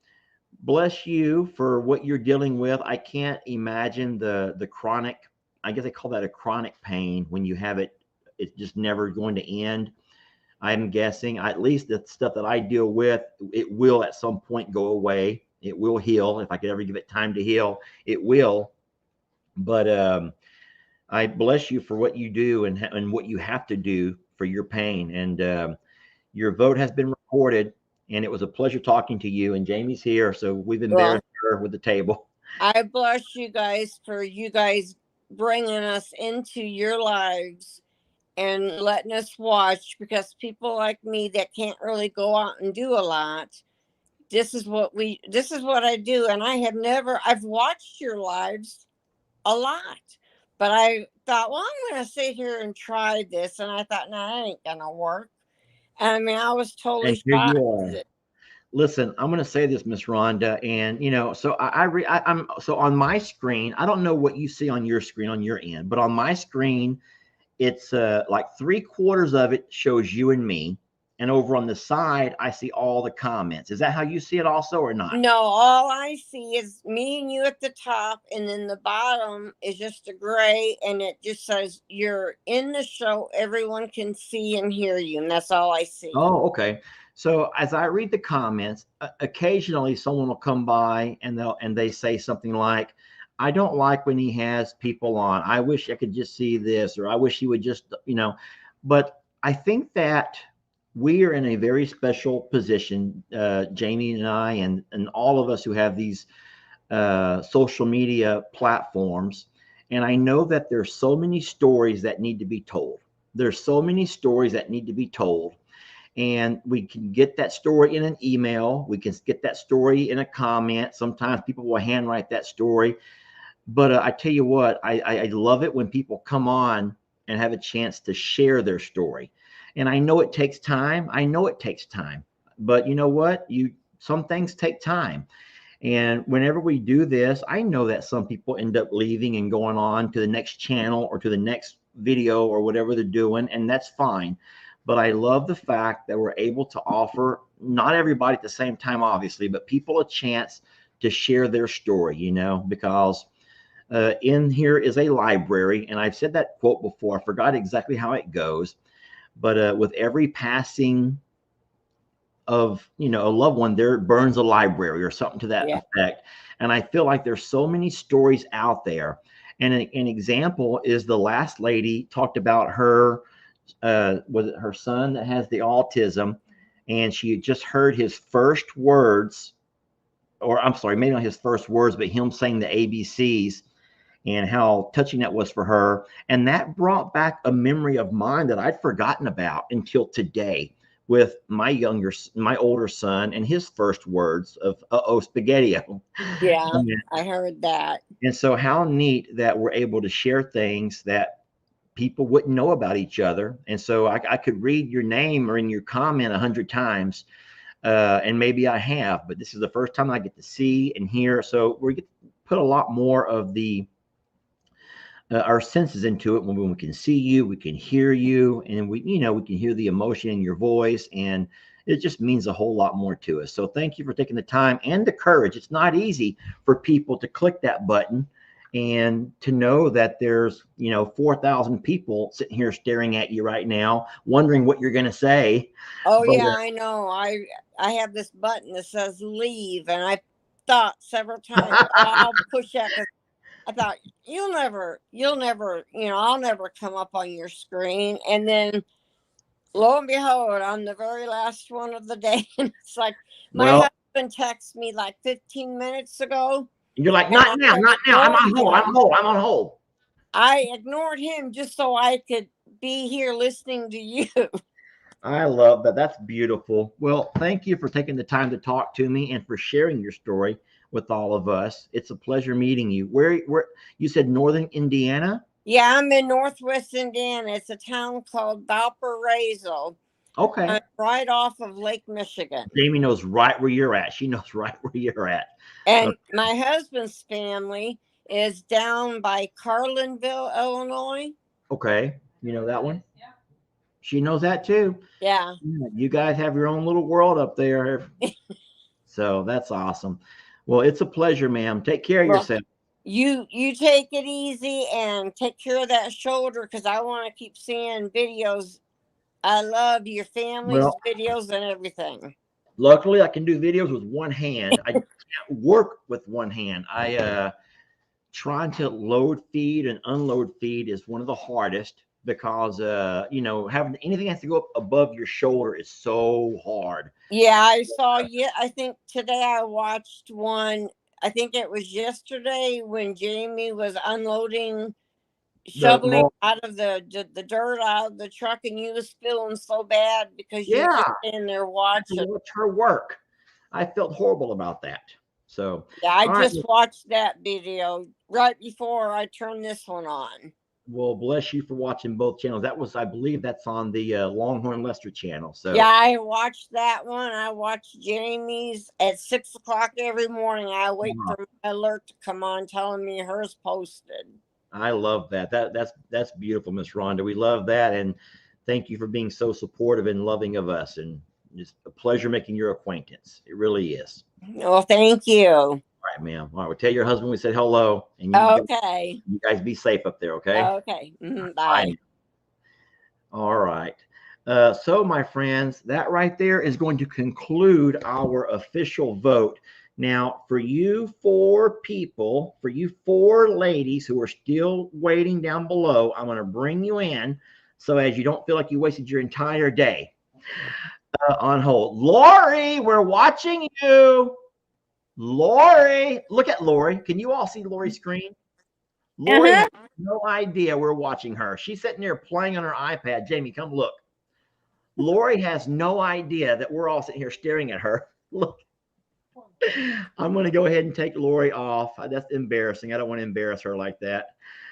bless you for what you're dealing with. I can't imagine the chronic, I guess they call that a chronic pain when you have it. It's just never going to end. I'm guessing, at least the stuff that I deal with, it will at some point go away. It will heal. If I could ever give it time to heal, it will. But I bless you for what you do and what you have to do for your pain. And your vote has been recorded, and it was a pleasure talking to you. And Jamie's here, so we've embarrassed her with the table. I bless you guys for you guys bringing us into your lives and letting us watch, because people like me that can't really go out and do a lot, this is what I do. And I've watched your lives a lot, but I thought, well, I'm going to sit here and try this. And I thought, no, that ain't going to work. And I mean, I was totally And here shocked you with are. it. Listen, I'm going to say this, Miss Rhonda, and you know, so I'm so on my screen. I don't know what you see on your screen on your end, but on my screen, it's like 3/4 of it shows you and me, and over on the side, I see all the comments. Is that how you see it, also, or not? No, all I see is me and you at the top, and then the bottom is just a gray, and it just says you're in the show. Everyone can see and hear you, and that's all I see. Oh, okay. So as I read the comments, occasionally someone will come by and they say something like, I don't like when he has people on. I wish I could just see this, or I wish he would just, you know. But I think that we are in a very special position, Jamie and I, and all of us who have these social media platforms. And I know that there's so many stories that need to be told. There's so many stories that need to be told. And we can get that story in an email. We can get that story in a comment. Sometimes people will handwrite that story. But I tell you what, I love it when people come on and have a chance to share their story. And I know it takes time. I know it takes time. But you know what? Some things take time. And whenever we do this, I know that some people end up leaving and going on to the next channel or to the next video or whatever they're doing, and that's fine. But I love the fact that we're able to offer, not everybody at the same time, obviously, but people a chance to share their story, you know, because in here is a library. And I've said that quote before. I forgot exactly how it goes. But with every passing of, you know, a loved one, there burns a library or something to that effect. And I feel like there's so many stories out there. And an example is the last lady talked about her, was it her son that has the autism, and she had just heard his first words, or I'm sorry, maybe not his first words, but him saying the ABCs. and how touching that was for her. And that brought back a memory of mine that I'd forgotten about until today with my older son and his first words of "uh-oh, spaghetti-o." Yeah, I heard that. And so how neat that we're able to share things that people wouldn't know about each other. And so I could read your name or in your comment 100 times, and maybe I have, but this is the first time I get to see and hear. So we get to put a lot more of our senses into it when we can see you, we can hear you, and we can hear the emotion in your voice, and it just means a whole lot more to us. So thank you for taking the time and the courage. It's not easy for people to click that button and to know that there's 4,000 people sitting here staring at you right now, wondering what you're going to say. Oh yeah, I know. I have this button that says leave, and I thought several times, I'll push that because I thought you'll never, I'll never come up on your screen. And then lo and behold, I'm the very last one of the day. And it's like my husband texted me like 15 minutes ago. You're like, not now. I'm on hold. I ignored him just so I could be here listening to you. I love that. That's beautiful. Well, thank you for taking the time to talk to me and for sharing your story with all of us. It's a pleasure meeting you. Where you said Northern Indiana? Yeah, I'm in Northwest Indiana. It's a town called Valparaiso. Okay. I'm right off of Lake Michigan. Jamie knows right where you're at. She knows right where you're at. And my husband's family is down by Carlinville, Illinois. Okay. You know that one? Yeah. She knows that too. Yeah. You guys have your own little world up there. So that's awesome. Well, it's a pleasure, ma'am. Take care of yourself. You take it easy and take care of that shoulder, because I want to keep seeing videos. I love your family's videos and everything. Luckily, I can do videos with one hand. I can't work with one hand. Trying to load feed and unload feed is one of the hardest because having anything has to go up above your shoulder is so hard. Yeah, I saw you. I think today I watched one. I think it was yesterday when Jamie was unloading, shoveling out of the dirt out of the truck, and you was feeling so bad because you were just in there watching. Watch her work. I felt horrible about that. So yeah, I just watched that video right before I turned this one on. Well, bless you for watching both channels. That was, I believe, that's on the Longhorn Lester channel. So yeah, I watched that one. I watched Jamie's at 6 o'clock every morning. I wait for my alert to come on telling me hers posted. I love that. That's beautiful, Miss Rhonda. We love that, and thank you for being so supportive and loving of us. And it's a pleasure making your acquaintance. It really is. Well, thank you. All right, ma'am. All right, well, tell your husband we said hello. And you guys be safe up there, okay? Okay. Bye. All right. So, my friends, that right there is going to conclude our official vote. Now, for you four ladies who are still waiting down below, I'm going to bring you in so as you don't feel like you wasted your entire day on hold. Lori, we're watching you. Lori, look at Lori. Can you all see Lori's screen? Lori has no idea we're watching her. She's sitting there playing on her iPad. Jamie, come look. Lori has no idea that we're all sitting here staring at her. Look. I'm going to go ahead and take Lori off. That's embarrassing. I don't want to embarrass her like that.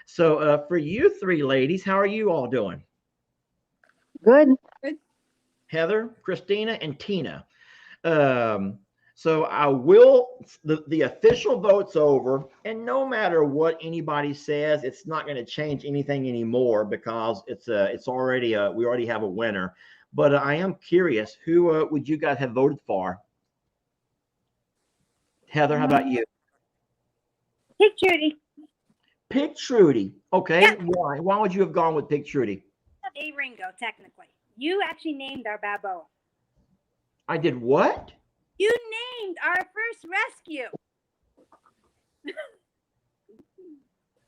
So for you three ladies, how are you all doing? Good. Heather, Christina, and Tina. So I will, the official vote's over, and no matter what anybody says, it's not going to change anything anymore because it's already we already have a winner. But I am curious, who would you guys have voted for? Heather, how about you? Pick Trudy. Pick Trudy. Okay. Yep. Why? Why would you have gone with Pick Trudy? A Ringo, technically. You actually named our Balboa. I did what? You named our first rescue.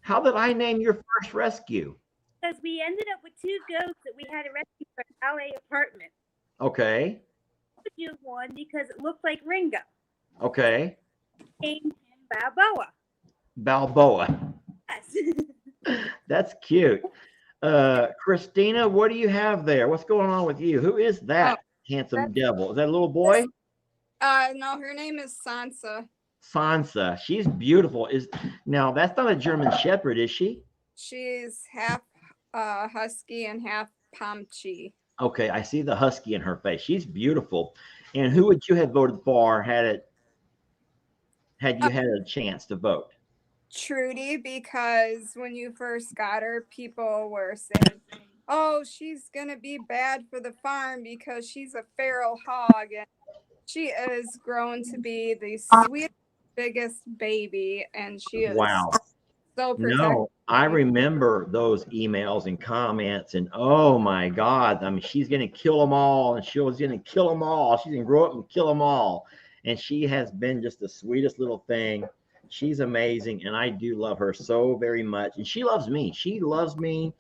How did I name your first rescue? Because we ended up with two goats that we had to rescue from LA apartment. Okay. You one because it looked like Ringo. Okay. Named him Balboa. Balboa. That's cute. Christina, what do you have there? What's going on with you? Who is that handsome devil? Is that a little boy? No, her name is Sansa. Sansa. She's beautiful. Now that's not a German Shepherd, is she? She's half husky and half Pomchi. Okay, I see the husky in her face. She's beautiful. And who would you have voted for had you had a chance to vote? Trudy, because when you first got her, people were saying, "Oh, she's gonna be bad for the farm because she's a feral hog," and she is grown to be the sweetest, biggest baby, and she is Wow. so protective. No, I remember those emails and comments, and oh my God, I mean, she's going to kill them all, and she was going to kill them all. She's going to grow up and kill them all. And she has been just the sweetest little thing. She's amazing, and I do love her so very much. And she loves me. She loves me.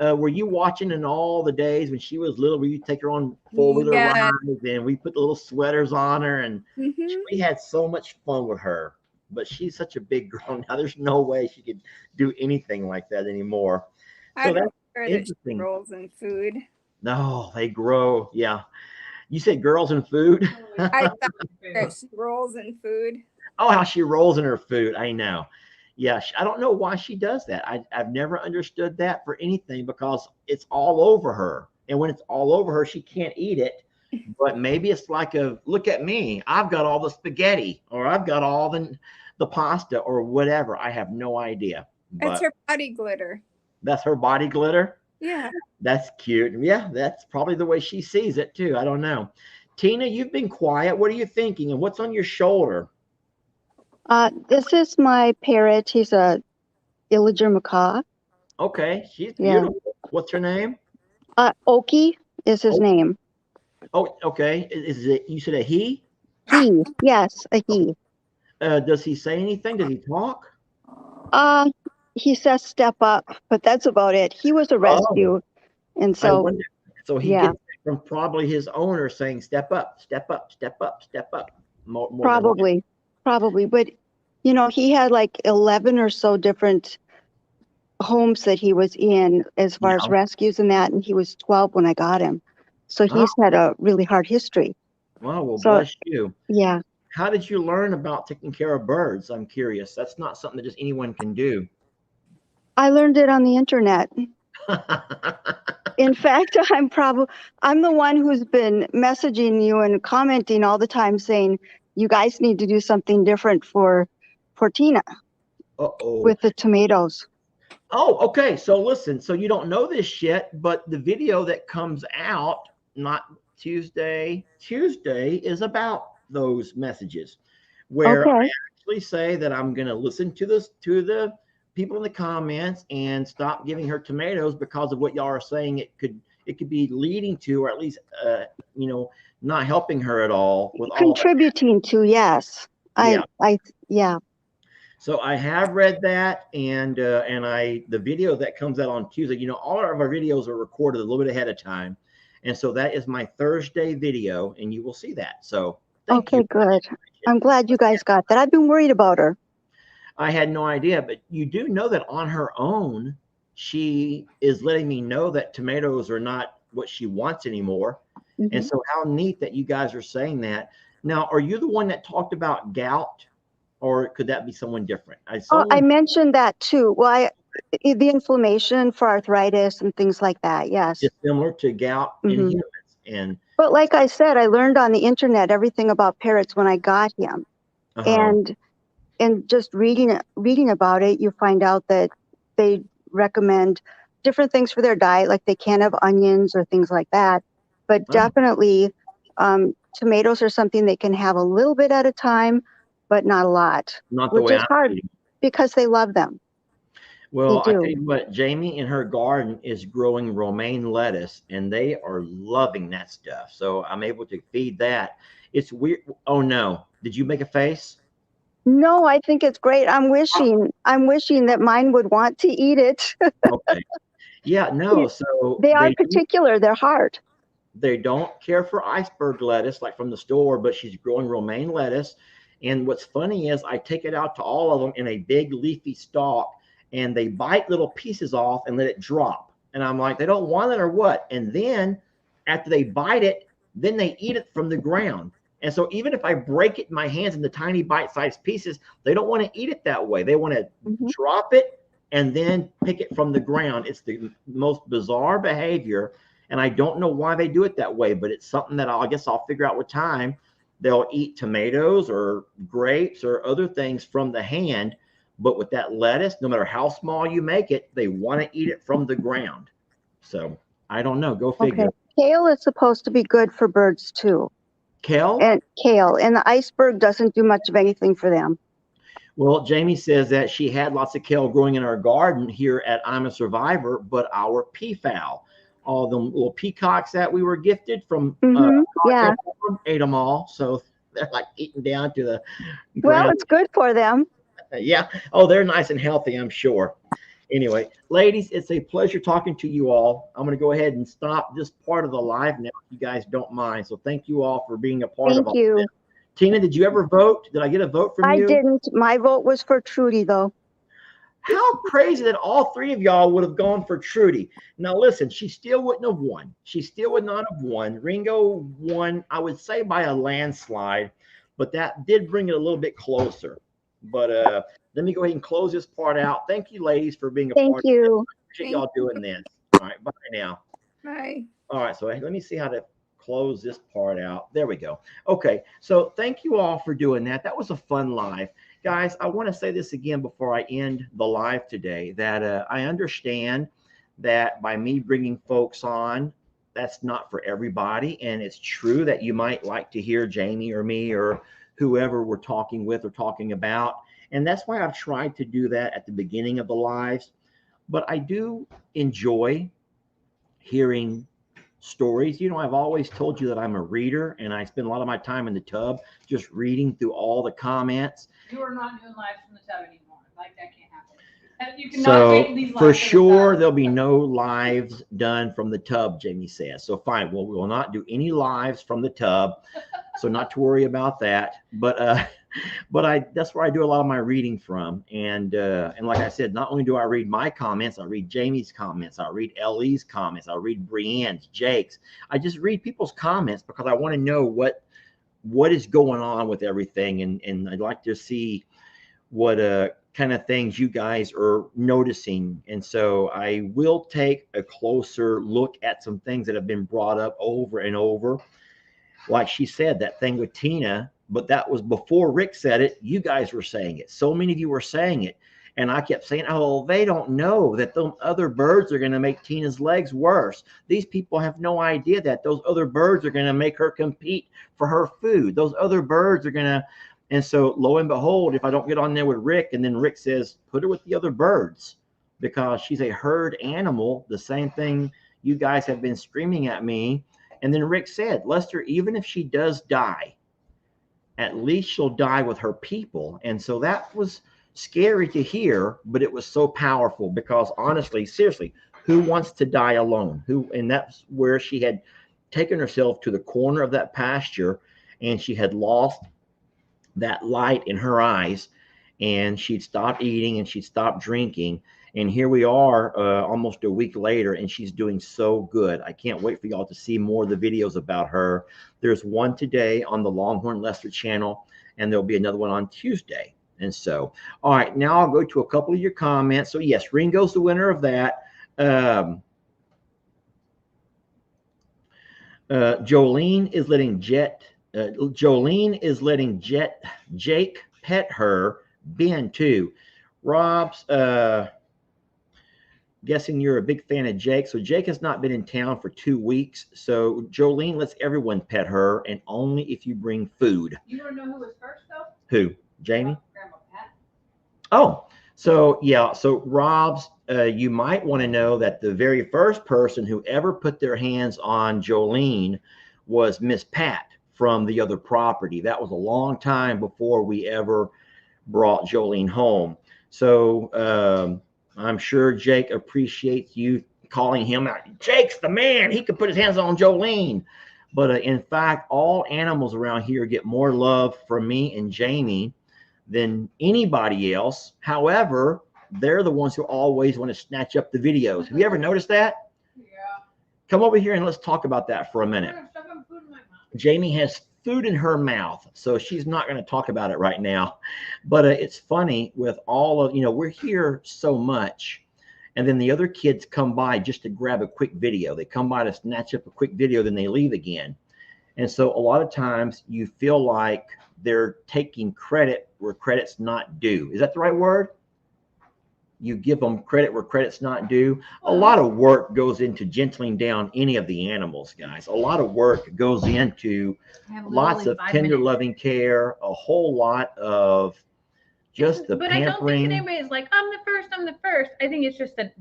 Were you watching in all the days when she was little, where you take her on four-wheeler rides, and we put the little sweaters on her, and we had so much fun with her. But she's such a big girl now. There's no way she could do anything like that anymore. So I don't that's care that she interesting. rolls in food. No, they grow. Yeah. You said girls and food? I thought that she rolls in food. Oh, how she rolls in her food. I know. Yeah. I don't know why she does that. I've never understood that for anything, because it's all over her. And when it's all over her, she can't eat it. But maybe it's like look at me. I've got all the spaghetti, or I've got all the pasta, or whatever. I have no idea. It's her body glitter. That's her body glitter? Yeah. That's cute. Yeah, that's probably the way she sees it too. I don't know. Tina, you've been quiet. What are you thinking? And what's on your shoulder? This is my parrot. He's a Illager macaw. Okay, she's beautiful. What's her name? Oki is his name. Oh, okay. Is it, you said a he? He, yes, a he. Does he say anything? Does he talk? He says step up, but that's about it. He was a rescue. And I so, wonder. So he gets it from probably his owner saying, step up, step up, step up, step up. More probably. But, he had like 11 or so different homes that he was in as far as rescues and that. And he was 12 when I got him. So he's had a really hard history. Wow, well, So, bless you. Yeah. How did you learn about taking care of birds? I'm curious. That's not something that just anyone can do. I learned it on the internet. In fact, I'm the one who's been messaging you and commenting all the time saying, you guys need to do something different for Tina with the tomatoes. Oh, okay. So listen, so you don't know this yet, but the video that comes out, not Tuesday is about those messages where I actually say that I'm going to listen to the people in the comments and stop giving her tomatoes because of what y'all are saying. It could be leading to, or at least, not helping her at all with contributing to. Yes. Yeah. So I have read that, and the video that comes out on Tuesday, all of our videos are recorded a little bit ahead of time. And so that is my Thursday video, and you will see that. So thank you. Good. I'm glad you guys got that. I've been worried about her. I had no idea, but you do know that on her own, she is letting me know that tomatoes are not what she wants anymore. Mm-hmm. And so how neat that you guys are saying that. Now, are you the one that talked about gout, or could that be someone different? I mentioned that too. Well, the inflammation for arthritis and things like that. Yes. It's similar to gout in humans. But like I said, I learned on the internet everything about parrots when I got him. And just reading about it, you find out that they recommend different things for their diet, like they can't have onions or things like that. But definitely, tomatoes are something they can have a little bit at a time, but not a lot. Not the way which is hard because they love them. Well, I tell you what, Jamie in her garden is growing romaine lettuce, and they are loving that stuff. So I'm able to feed that. It's weird. Oh no! Did you make a face? No, I think it's great. I'm wishing that mine would want to eat it. Okay. Yeah, no. So they are particular. They're hard. They don't care for iceberg lettuce like from the store, but she's growing romaine lettuce. And what's funny is I take it out to all of them in a big leafy stalk, and they bite little pieces off and let it drop. And I'm like, they don't want it or what? And then after they bite it, then they eat it from the ground. And so even if I break it in my hands into tiny bite-sized pieces, they don't want to eat it that way. They want to drop it and then pick it from the ground. It's the most bizarre behavior. And I don't know why they do it that way, but it's something that I guess I'll figure out with time. They'll eat tomatoes or grapes or other things from the hand. But with that lettuce, no matter how small you make it, they want to eat it from the ground. So I don't know. Go figure. Okay. Kale is supposed to be good for birds too. Kale? And kale. And the iceberg doesn't do much of anything for them. Well, Jamie says that she had lots of kale growing in our garden here at I'm a Survivor, but our peafowl, all the little peacocks that we were gifted from Yeah. ate them all. So they're like eating down to the Well, ground. it's good for them. Yeah. Oh, they're nice and healthy, I'm sure. Anyway, ladies, it's a pleasure talking to you all. I'm going to go ahead and stop this part of the live now, if you guys don't mind. So thank you all for being a part of all Thank you. this. Tina, did you ever vote? Did I get a vote from you? I didn't. My vote was for Trudy, though. How crazy that all three of y'all would have gone for Trudy. Now, listen, she still wouldn't have won. She still would not have won. Ringo won, I would say, by a landslide, but that did bring it a little bit closer. But let me go ahead and close this part out. Thank you, ladies, for being a part of this. I appreciate y'all doing this. All right, bye now. Bye. All right, so let me see how to close this part out. There we go. Okay, so thank you all for doing that. That was a fun live. Guys, I want to say this again before I end the live today, that I understand that by me bringing folks on, that's not for everybody. And it's true that you might like to hear Jamie or me or whoever we're talking with or talking about. And that's why I've tried to do that at the beginning of the lives. But I do enjoy hearing stories. You know, I've always told you that I'm a reader, and I spend a lot of my time in the tub just reading through all the comments. You are not doing lives from the tub anymore. Like, that can't happen. You cannot make these lives for from the sure, tub. there'll be no lives done from the tub, Jamie says. So fine, well, we will not do any lives from the tub. So not to worry about that. But that's where I do a lot of my reading from. And like I said, not only do I read my comments, I read Jamie's comments, I read Ellie's comments, I read Brienne's, Jake's. I just read people's comments because I want to know what is going on with everything, and I'd like to see what kind of things you guys are noticing. And so I will take a closer look at some things that have been brought up over and over. Like she said, that thing with Tina, but that was before Rick said it. You guys were saying it. So many of you were saying it. And I kept saying, oh, they don't know that those other birds are going to make Tina's legs worse. These people have no idea that those other birds are going to make her compete for her food. Those other birds are going to. And so lo and behold, if I don't get on there with Rick, and then Rick says, put her with the other birds because she's a herd animal, the same thing you guys have been screaming at me. And then Rick said, Lester, even if she does die, at least she'll die with her people. And so that was scary to hear, but it was so powerful because honestly, seriously, who wants to die alone? And that's where she had taken herself to the corner of that pasture, and she had lost that light in her eyes, and she'd stopped eating and she'd stopped drinking. And here we are almost a week later, and she's doing so good. I can't wait for y'all to see more of the videos about her. There's one today on the Longhorn Lester channel, and there'll be another one on Tuesday. And so, all right, now I'll go to a couple of your comments. So yes, Ringo's the winner of that. Jolene is letting Jake pet her. Ben too. Rob's guessing you're a big fan of Jake. So Jake has not been in town for 2 weeks. So Jolene lets everyone pet her, and only if you bring food. You want to know who was first, though? Who? Jamie? Grandma Pat. Oh, so yeah. So Rob's, you might want to know that the very first person who ever put their hands on Jolene was Miss Pat from the other property. That was a long time before we ever brought Jolene home. So I'm sure Jake appreciates you calling him out. Jake's the man. He could put his hands on Jolene. But in fact, all animals around here get more love from me and Jamie than anybody else. However, they're the ones who always want to snatch up the videos. Have you ever noticed that? Yeah. Come over here and let's talk about that for a minute. Jamie has food in her mouth, so she's not going to talk about it right now. But it's funny with all of, we're here so much. And then the other kids come by just to grab a quick video. They come by to snatch up a quick video, then they leave again. And so a lot of times you feel like they're taking credit where credit's not due. Is that the right word? You give them credit where credit's not due. A lot of work goes into gentling down any of the animals, guys. A lot of work goes into lots of tender, loving care, a whole lot of just the but pampering. I don't think that anybody's like, I'm the first. I think it's just that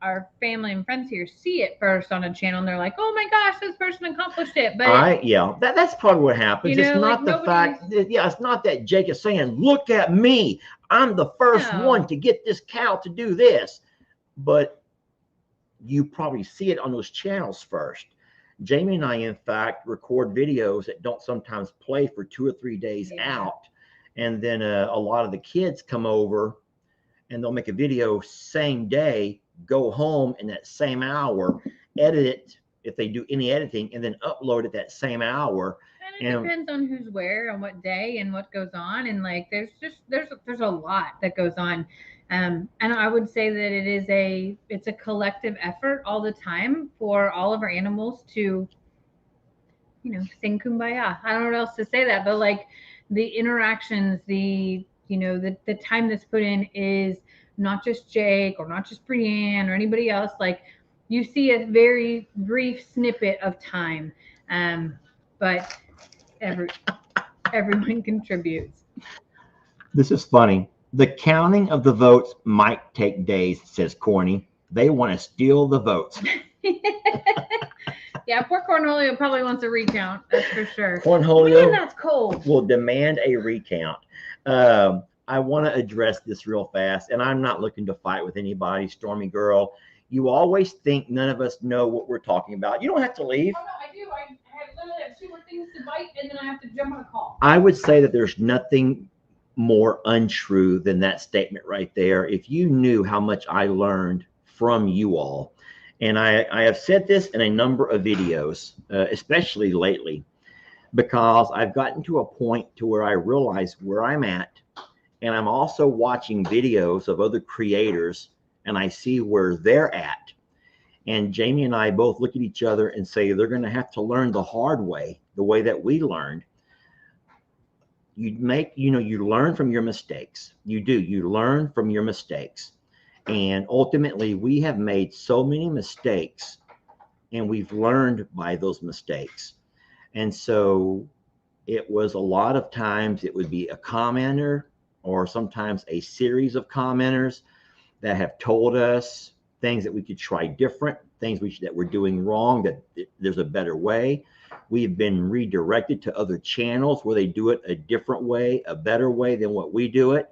our family and friends here see it first on a channel and they're like, oh my gosh, this person accomplished it. But that's probably what happens. It's not like the fact that, it's not that Jake is saying, look at me, I'm the first one to get this cow to do this. But you probably see it on those channels first. Jamie and I, in fact, record videos that don't sometimes play for 2 or 3 days out. And then a lot of the kids come over and they'll make a video same day, go home in that same hour, edit it if they do any editing, and then upload it that same hour. And it depends on who's where and what day and what goes on. And like there's a lot that goes on. And I would say that it's a collective effort all the time for all of our animals to, sing kumbaya. I don't know what else to say that, but like the interactions, the time that's put in is not just Jake or not just Brianne or anybody else. Like you see a very brief snippet of time, but everyone contributes. This is funny. The counting of the votes might take days, says Corny. They want to steal the votes. Yeah, poor Cornholio probably wants a recount. That's for sure. Cornholio, that's cold. Will demand a recount. I want to address this real fast, and I'm not looking to fight with anybody, Stormy Girl. You always think none of us know what we're talking about. You don't have to leave. Oh, no, I do. I literally have 2 more things to bite, and then I have to jump on a call. I would say that there's nothing more untrue than that statement right there. If you knew how much I learned from you all, and I have said this in a number of videos, especially lately, because I've gotten to a point to where I realize where I'm at, and I'm also watching videos of other creators, and I see where they're at. And Jamie and I both look at each other and say, they're going to have to learn the hard way, the way that we learned. You learn from your mistakes. You do. You learn from your mistakes. And ultimately, we have made so many mistakes, and we've learned by those mistakes. And so it was a lot of times it would be a commenter or sometimes a series of commenters that have told us things that we could try different, things that we're doing wrong, that there's a better way. We've been redirected to other channels where they do it a different way, a better way than what we do it.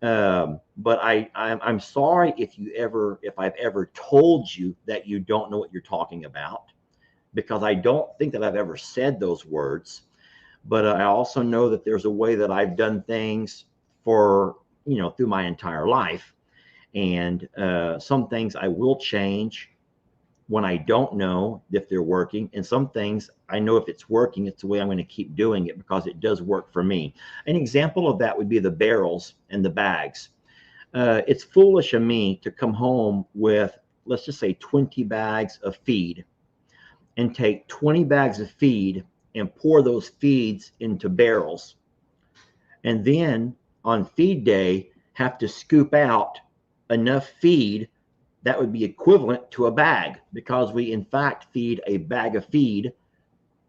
But I'm sorry if I've ever told you that you don't know what you're talking about, because I don't think that I've ever said those words. But I also know that there's a way that I've done things for, through my entire life. And some things I will change when I don't know if they're working. And some things I know if it's working, it's the way I'm going to keep doing it because it does work for me. An example of that would be the barrels and the bags. It's foolish of me to come home with, let's just say 20 bags of feed and take 20 bags of feed and pour those feeds into barrels. And then on feed day, have to scoop out enough feed that would be equivalent to a bag, because we in fact feed a bag of feed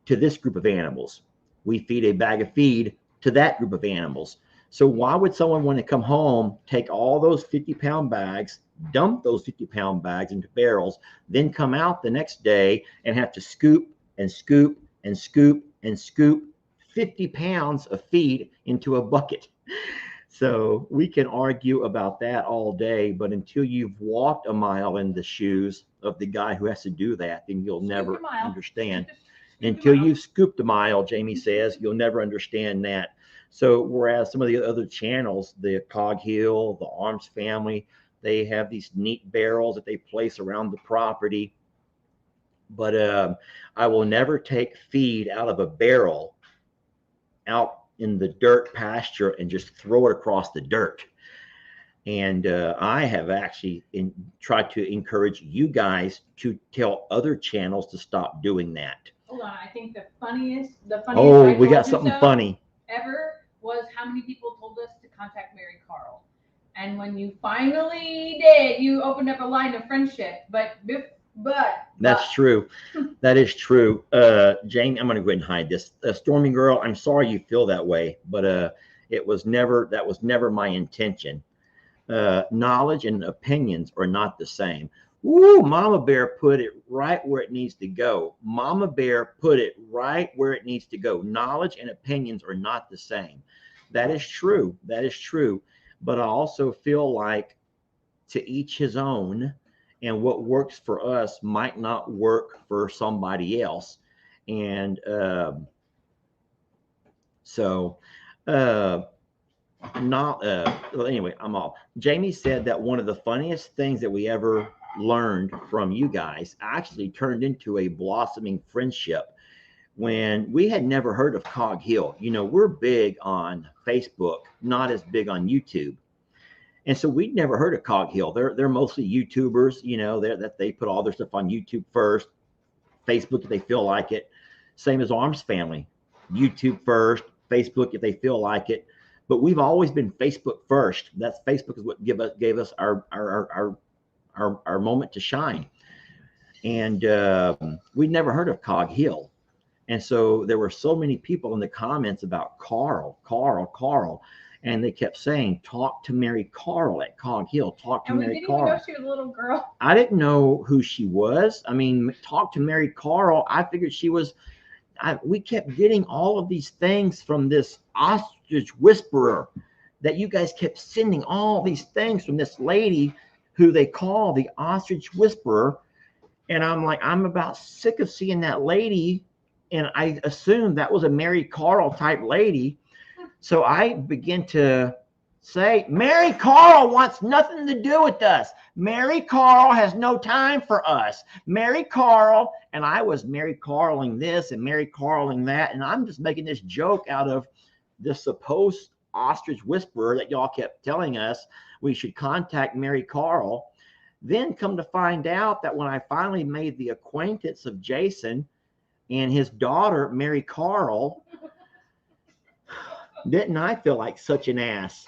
to this group of animals. We feed a bag of feed to that group of animals. So why would someone want to come home, take all those 50-pound bags, dump those 50-pound bags into barrels, then come out the next day and have to scoop and scoop and scoop and scoop 50 pounds of feed into a bucket? So we can argue about that all day, but until you've walked a mile in the shoes of the guy who has to do that, then you'll never understand. Until you've scooped a mile, Jamie says, you'll never understand that. So whereas some of the other channels, the Cog Hill, the Arms Family, they have these neat barrels that they place around the property. But I will never take feed out of a barrel out in the dirt pasture and just throw it across the dirt. And I have actually tried to encourage you guys to tell other channels to stop doing that. Hold on, I think the funniest Oh, we got something funny ever was how many people told us to contact Mary Carl. And when you finally did, you opened up a line of friendship. But that's true. That is true. Jane, I'm going to go ahead and hide this. Stormy Girl, I'm sorry you feel that way, but that was never my intention. Knowledge and opinions are not the same. Woo, Mama Bear put it right where it needs to go. Mama Bear put it right where it needs to go. Knowledge and opinions are not the same. That is true. That is true. But I also feel like to each his own, and what works for us might not work for somebody else. And anyway, I'm off. Jamie said that one of the funniest things that we ever learned from you guys actually turned into a blossoming friendship when we had never heard of Cog Hill. You know, we're big on Facebook, not as big on YouTube. And so we'd never heard of Cog Hill. They're mostly YouTubers, you know, that they put all their stuff on YouTube first, Facebook if they feel like it. Same as Arms Family, YouTube first, Facebook if they feel like it. But we've always been Facebook first. That's Facebook is what gave us our moment to shine. And we'd never heard of Cog Hill. And so there were so many people in the comments about Carl. And they kept saying, talk to Mary Carl at Cog Hill. Talk to Mary Carl. And we didn't even know she was a little girl. I didn't know who she was. I mean, talk to Mary Carl. I figured she was. We kept getting all of these things from this ostrich whisperer that you guys kept sending all these things from this lady who they call the ostrich whisperer. And I'm like, I'm about sick of seeing that lady. And I assumed that was a Mary Carl type lady. So I begin to say, Mary Carl wants nothing to do with us. Mary Carl has no time for us. Mary Carl, and I was Mary Carling this and Mary Carling that. And I'm just making this joke out of the supposed ostrich whisperer that y'all kept telling us we should contact Mary Carl. Then come to find out that when I finally made the acquaintance of Jason and his daughter, Mary Carl, didn't I feel like such an ass?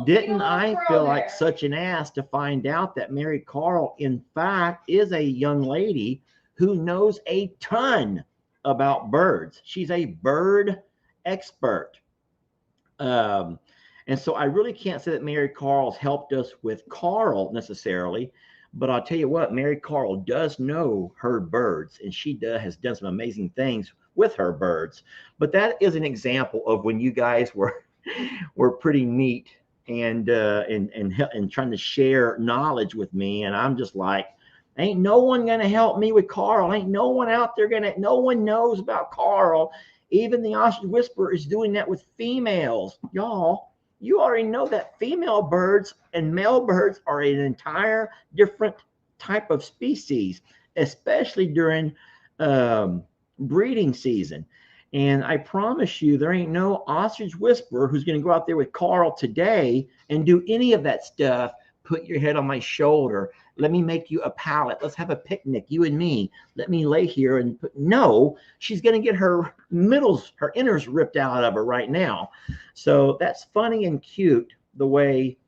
Didn't I feel like such an ass to find out that Mary Carl, in fact, is a young lady who knows a ton about birds. She's a bird expert. And so I really can't say that Mary Carl's helped us with Carl necessarily, but I'll tell you what, Mary Carl does know her birds, and she has done some amazing things with her birds. But that is an example of when you guys were pretty neat and trying to share knowledge with me, and I'm just like, ain't no one gonna help me with Carl. Ain't no one out there no one knows about Carl. Even the ostrich whisperer is doing that with females. Y'all, you already know that female birds and male birds are an entire different type of species, especially during breeding season. And I promise you, there ain't no ostrich whisperer who's going to go out there with Carl today and do any of that stuff. Put your head on my shoulder. Let me make you a pallet. Let's have a picnic, you and me. Let me lay here and no, she's going to get her inners ripped out of her right now. So that's funny and cute the way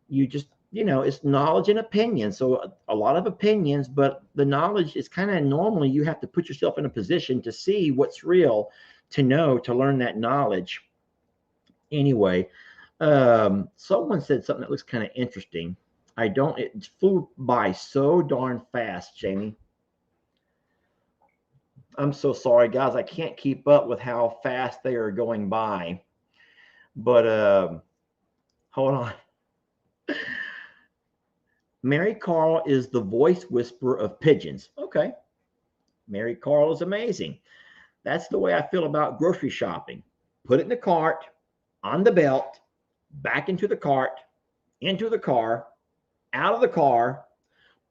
you just, you know, it's knowledge and opinion. So a lot of opinions, but the knowledge is kind of normally you have to put yourself in a position to see what's real, to know, to learn that knowledge. Anyway, someone said something that looks kind of interesting. It flew by so darn fast, Jamie. I'm so sorry, guys. I can't keep up with how fast they are going by. But hold on. Mary Carl is the voice whisperer of pigeons. Okay. Mary Carl is amazing. That's the way I feel about grocery shopping. Put it in the cart, on the belt, back into the cart, into the car, out of the car,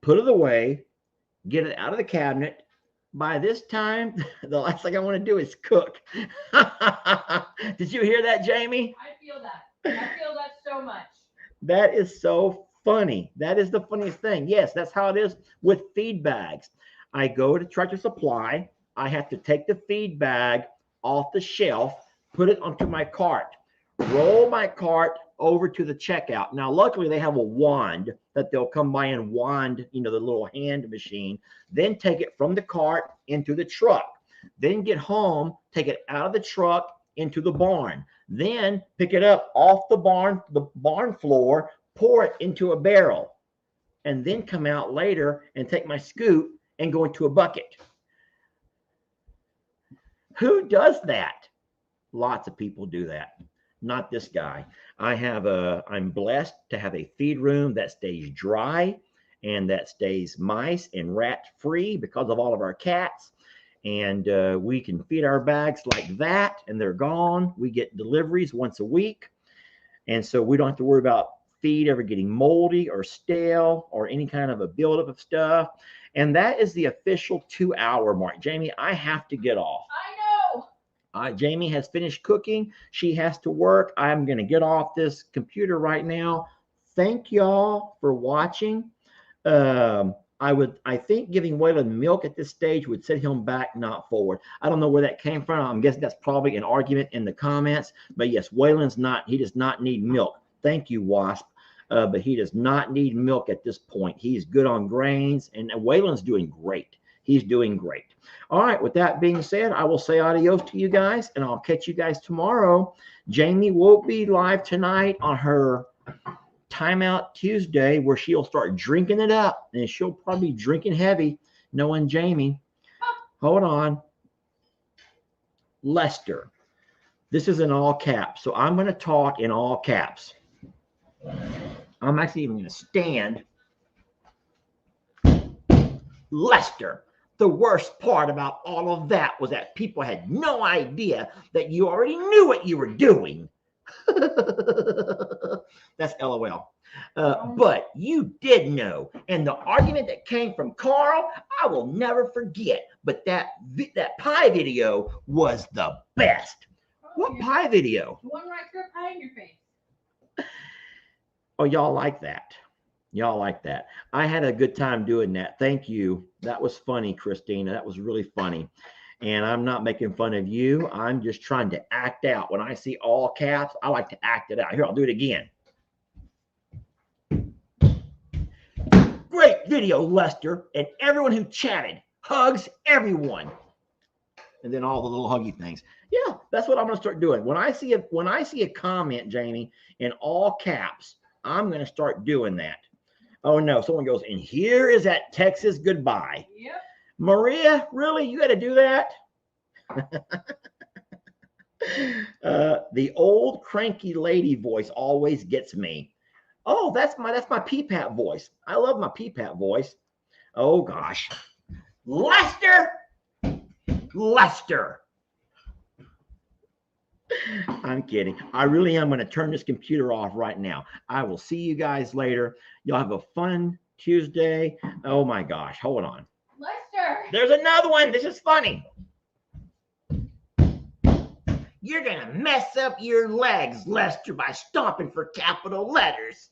put it away, get it out of the cabinet. By this time, the last thing I want to do is cook. Did you hear that, Jamie? I feel that. I feel that so much. That is so funny. That is the funniest thing. Yes, that's how it is with feed bags. I go to Tractor Supply. I have to take the feed bag off the shelf, put it onto my cart, roll my cart over to the checkout. Now, luckily, they have a wand that they'll come by and wand, the little hand machine, then take it from the cart into the truck, then get home, take it out of the truck into the barn, then pick it up off the barn floor, pour it into a barrel, and then come out later and take my scoop and go into a bucket. Who does that? Lots of people do that. Not this guy. I'm blessed to have a feed room that stays dry and that stays mice and rat free because of all of our cats. And we can feed our bags like that and they're gone. We get deliveries once a week. And so we don't have to worry about feed ever getting moldy or stale or any kind of a buildup of stuff. And that is the official 2-hour mark. Jamie, I have to get off. I know. Jamie has finished cooking. She has to work. I'm going to get off this computer right now. Thank y'all for watching. I think giving Waylon milk at this stage would set him back, not forward. I don't know where that came from. I'm guessing that's probably an argument in the comments. But yes, he does not need milk. Thank you, Wasp. But he does not need milk at this point. He's good on grains, and Waylon's doing great. He's doing great. All right, with that being said, I will say adios to you guys, and I'll catch you guys tomorrow. Jamie will be live tonight on her Timeout Tuesday, where she'll start drinking it up, and she'll probably be drinking heavy, knowing Jamie. Hold on. Lester. This is in all caps, so I'm going to talk in all caps. I'm actually even going to stand. Lester, the worst part about all of that was that people had no idea that you already knew what you were doing. That's LOL. But you did know. And the argument that came from Carl, I will never forget. But that pie video was the best. What pie video? The one right there, pie in your face. Oh, y'all like that. Y'all like that. I had a good time doing that. Thank you. That was funny, Christina. That was really funny. And I'm not making fun of you. I'm just trying to act out. When I see all caps, I like to act it out. Here, I'll do it again. Great video, Lester, and everyone who chatted. Hugs, everyone. And then all the little huggy things. Yeah, that's what I'm going to start doing. When I see a comment, Jamie, in all caps, I'm going to start doing that. Oh, no. Someone goes, and here is that Texas goodbye. Yep. Maria, really? You got to do that? The old cranky lady voice always gets me. Oh, that's my PPAP voice. I love my PPAP voice. Oh, gosh. Lester! Lester! I'm kidding. I really am going to turn this computer off right now. I will see you guys later. Y'all have a fun Tuesday. Oh my gosh. Hold on. Lester. There's another one. This is funny. You're going to mess up your legs, Lester, by stomping for capital letters.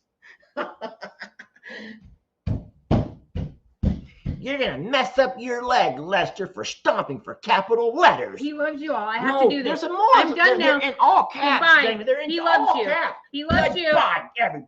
You're going to mess up your leg, Lester, for stomping for capital letters. He loves you all. I have to do this. There's some more. I'm done now. They're in all caps, Goodbye. Jamie. They're in He all loves you. caps. He loves you. Goodbye, everybody.